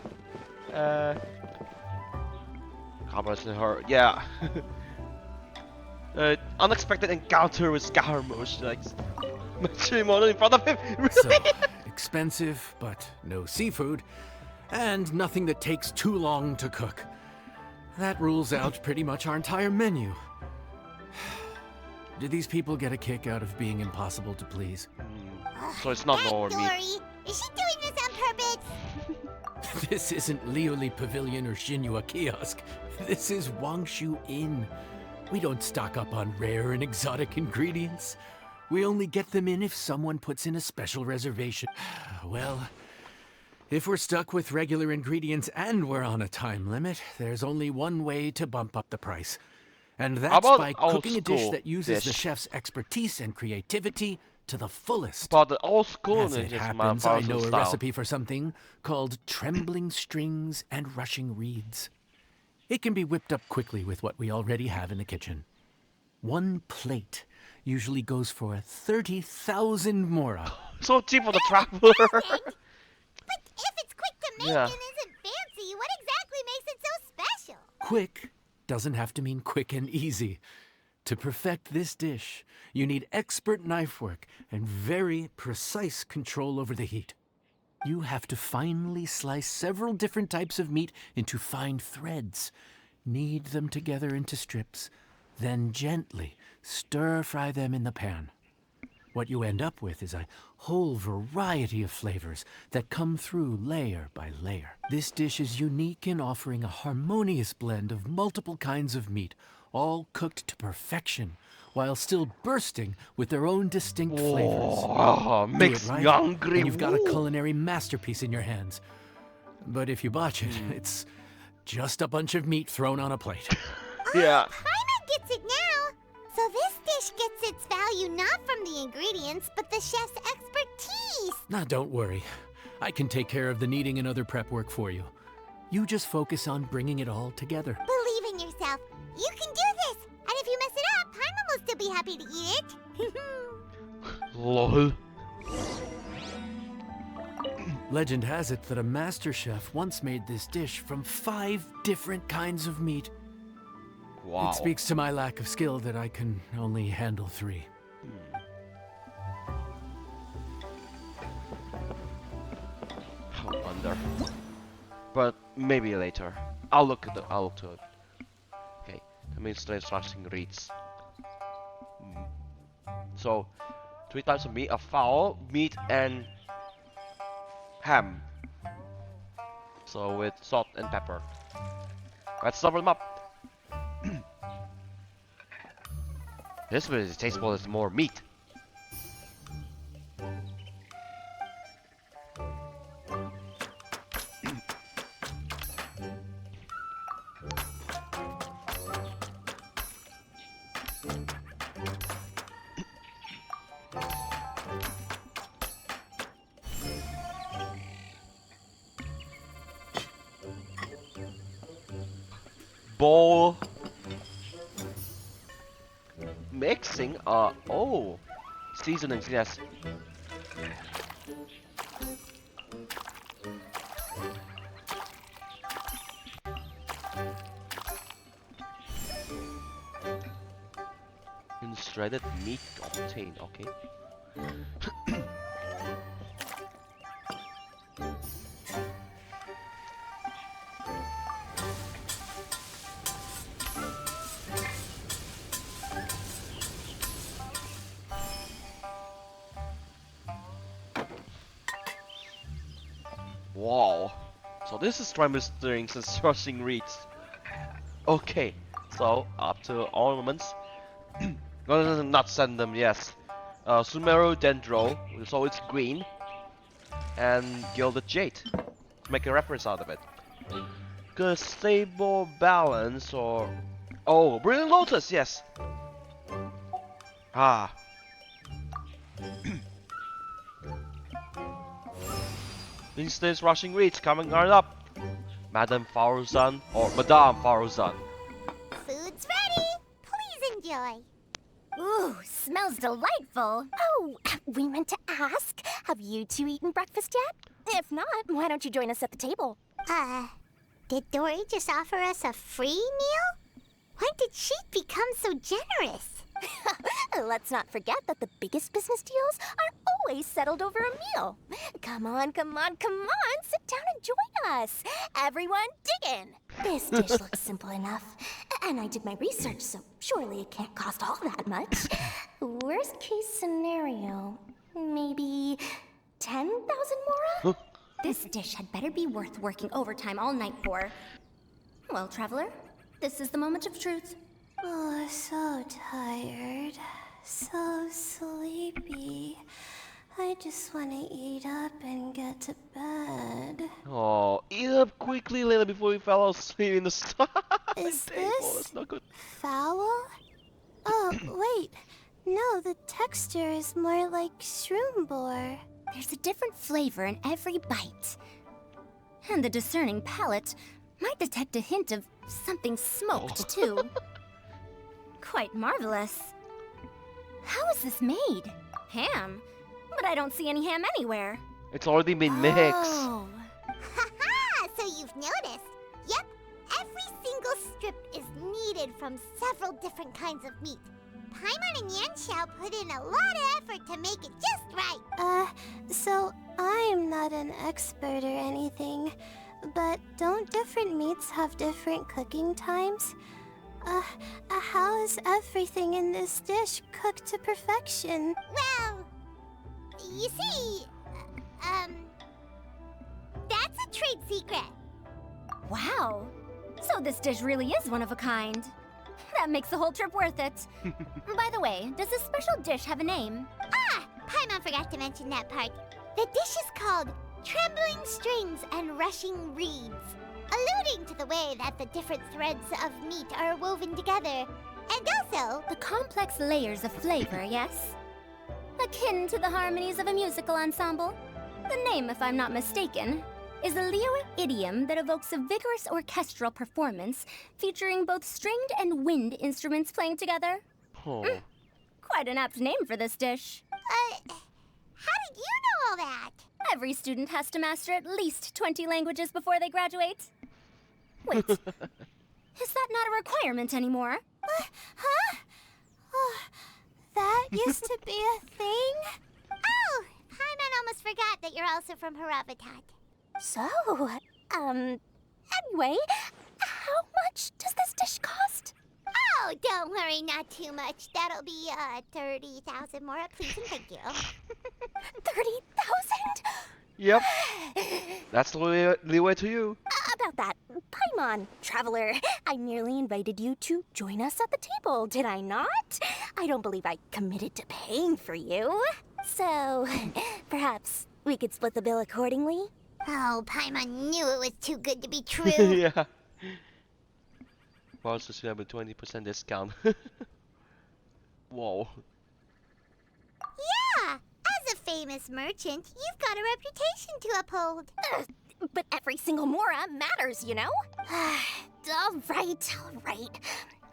Comparison her, yeah. Unexpected encounter with Scaramouche, like mentioning Mona in front of him. Really? So, expensive, but no seafood, and nothing that takes too long to cook. That rules out pretty much our entire menu. Do these people get a kick out of being impossible to please? So it's not more Dory, meat. is she doing this on purpose? This isn't Liuli Pavilion or Xinhua Kiosk. This is Wangshu Inn. We don't stock up on rare and exotic ingredients. We only get them in if someone puts in a special reservation. Well, if we're stuck with regular ingredients and we're on a time limit, there's only one way to bump up the price. And that's about by old cooking a dish school that uses the dish? chef's expertise and creativity to the fullest. But the old school As is it just happens, I know a style. recipe for something called trembling strings and rushing reeds. It can be whipped up quickly with what we already have in the kitchen. One plate usually goes for 30,000 mora. So cheap for the traveler. But if it's quick to make Yeah. and isn't fancy, what exactly makes it so special? Quick doesn't have to mean quick and easy. To perfect this dish, you need expert knife work and very precise control over the heat. You have to finely slice several different types of meat into fine threads, knead them together into strips, then gently stir-fry them in the pan. What you end up with is a whole variety of flavors that come through layer by layer. This dish is unique in offering a harmonious blend of multiple kinds of meat, all cooked to perfection, while still bursting with their own distinct flavors. Oh, Do makes it right, me hungry. and you've got a Woo. culinary masterpiece in your hands. But if you botch it, it's just a bunch of meat thrown on a plate. Yeah. Paimon gets it now. So this dish gets its value not from the ingredients, but the chef's expertise. Nah, don't worry. I can take care of the kneading and other prep work for you. You just focus on bringing it all together. Believe in yourself. You can do this. And if you mess it up, Paimon will still be happy to eat it. LOL. Legend has it that a master chef once made this dish from 5 different kinds of meat. Wow. It speaks to my lack of skill that I can only handle 3. I wonder. But maybe later. I'll look to it. Okay, that means the instruction reads. So, 3 types of meat: a fowl, meat, and ham. So with salt and pepper. Let's double them up. This one is tasteful as more meat. Bowl mixing, oh, seasonings, yes. And shredded meat obtained, okay. Wow, so this is Trimestering instruction reads. Okay, so up to ornaments. No, not send them, yes. Sumeru Dendro, so it's green. And Gilded Jade, to make a reference out of it. Good stable balance or... Oh, Brilliant Lotus, yes! Ah. Instance rushing reads coming right up. Madame Faruzan or Madame Faruzan. Food's ready. Please enjoy. Ooh, smells delightful. Oh, we meant to ask, have you 2 eaten breakfast yet? If not, why don't you join us at the table? Did Dory just offer us a free meal? When did she become so generous? Let's not forget that the biggest business deals are always settled over a meal. Come on, come on, come on, sit down and join us. Everyone, dig in. This dish looks simple enough. And I did my research, so surely it can't cost all that much. Worst case scenario, maybe 10,000 mora? This dish had better be worth working overtime all night for. Well, traveler, this is the moment of truth. Oh, so tired. So sleepy. I just want to eat up and get to bed. Oh, eat up quickly, Layla, before you fell asleep in the stomach. Is table. this It's not good. foul? Oh, wait. No, the texture is more like shroom boar. There's a different flavor in every bite. And the discerning palate might detect a hint of something smoked, too. Quite marvelous. How is this made? Ham? But I don't see any ham anywhere. It's already been mixed. Oh. Haha, so you've noticed. Yep, every single strip is kneaded from several different kinds of meat. Paimon and Yanxiao put in a lot of effort to make it just right. So I'm not an expert or anything, but don't different meats have different cooking times? How is everything in this dish cooked to perfection? Well, you see, that's a trade secret. Wow. So this dish really is one of a kind. That makes the whole trip worth it. By the way, does this special dish have a name? Paimon forgot to mention that part. The dish is called Trembling Strings and Rushing Reeds, alluding to the way that the different threads of meat are woven together. And also, the complex layers of flavor, yes? Akin to the harmonies of a musical ensemble. The name, if I'm not mistaken, is a Liyue idiom that evokes a vigorous orchestral performance featuring both stringed and wind instruments playing together. Oh. Quite an apt name for this dish. how did you know all that? Every student has to master at least 20 languages before they graduate. Wait, is that not a requirement anymore? Huh? Oh, that used to be a thing? Oh, Paimon almost forgot that you're also from Harabatat. So, anyway, how much does this dish cost? Oh, don't worry, not too much. That'll be, 30,000 more, please and thank you. 30,000? Yep. That's the leeway to you. About that, Paimon, traveler, I merely invited you to join us at the table, did I not? I don't believe I committed to paying for you. So, perhaps we could split the bill accordingly? Oh, Paimon knew it was too good to be true. Yeah. Also should have a 20% discount. Whoa. Yeah, as a famous merchant, you've got a reputation to uphold. But every single mora matters, you know? All right.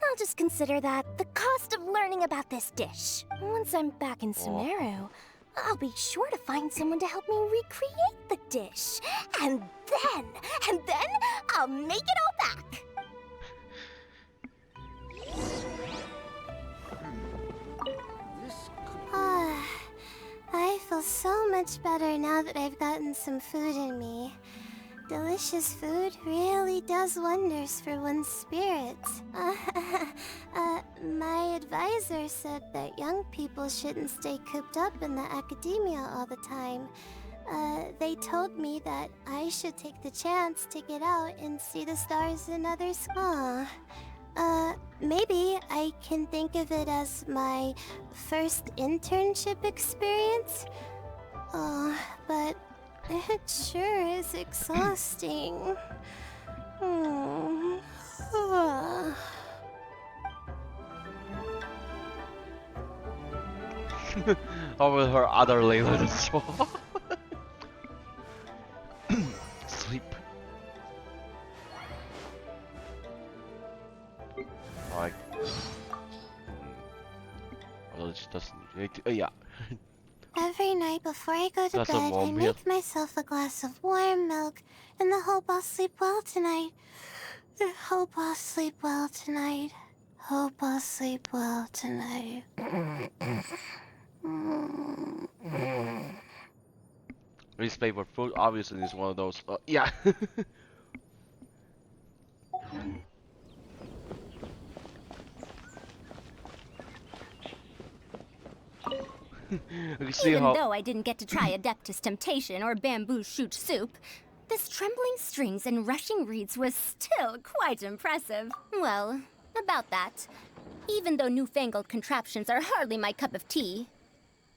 I'll just consider that the cost of learning about this dish. Once I'm back in Sumeru, I'll be sure to find someone to help me recreate the dish. And then I'll make it all back. I feel so much better now that I've gotten some food in me. Delicious food really does wonders for one's spirits. My advisor said that young people shouldn't stay cooped up in the academia all the time. They told me that I should take the chance to get out and see the stars in other schools. Maybe I can think of it as my first internship experience. Oh, but it sure is exhausting. Over her other Layla as well. Sleep. Alright. Although she doesn't need to. Yeah. Every night before I go to That's a bed, I warm meal. make myself a glass of warm milk in the hope I'll sleep well tonight. I hope I'll sleep well tonight. Hope I'll sleep well tonight. Least favorite food obviously is one of those. Yeah. You see Even how though I didn't get to try Adeptus Temptation or Bamboo Shoot Soup, this trembling strings and rushing reeds was still quite impressive. Well, about that, even though newfangled contraptions are hardly my cup of tea,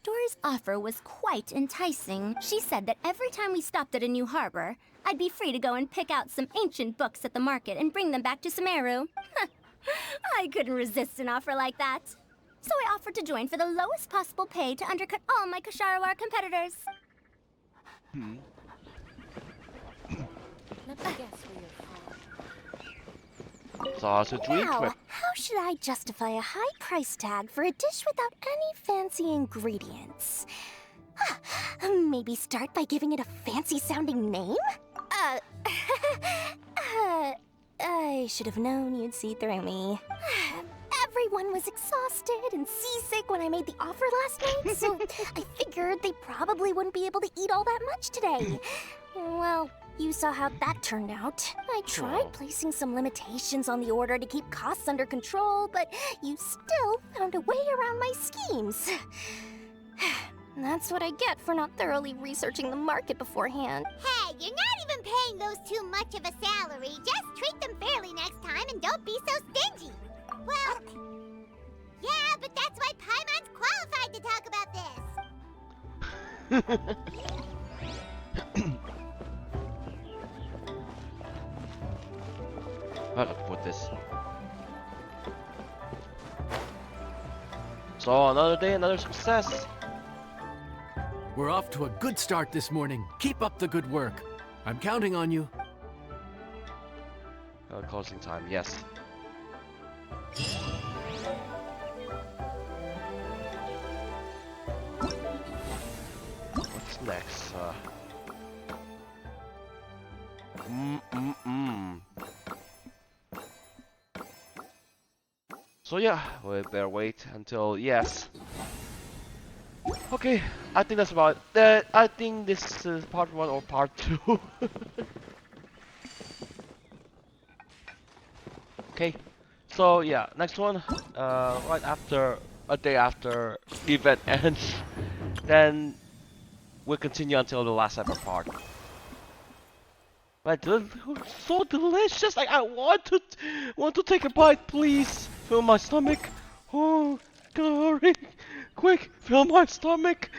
Dora's offer was quite enticing. She said that every time we stopped at a new harbor, I'd be free to go and pick out some ancient books at the market and bring them back to Sumeru. I couldn't resist an offer like that. So I offered to join for the lowest possible pay to undercut all my Kasharawar competitors. Let me guess where you're from. sausage dream Now, trip. how should I justify a high price tag for a dish without any fancy ingredients? Maybe start by giving it a fancy-sounding name? I should have known you'd see through me. Everyone was exhausted and seasick when I made the offer last night, so I figured they probably wouldn't be able to eat all that much today. Well, you saw how that turned out. I tried placing some limitations on the order to keep costs under control, but you still found a way around my schemes. That's what I get for not thoroughly researching the market beforehand. Hey, you're not even paying those too much of a salary. Just treat them fairly next time and don't be so stingy. Well, yeah, but that's why Paimon's qualified to talk about this. I could put this. So another day, another success. We're off to a good start this morning. Keep up the good work. I'm counting on you. Closing time, yes. What's next? So yeah, we better wait until yes. Okay, I think that's about that. I think this is part 1 or part 2. Okay, so yeah, next one, right after, a day after the event ends, then we'll continue until the last ever part. But so delicious, like I want to take a bite, please. Fill my stomach. Oh, hurry, quick, fill my stomach.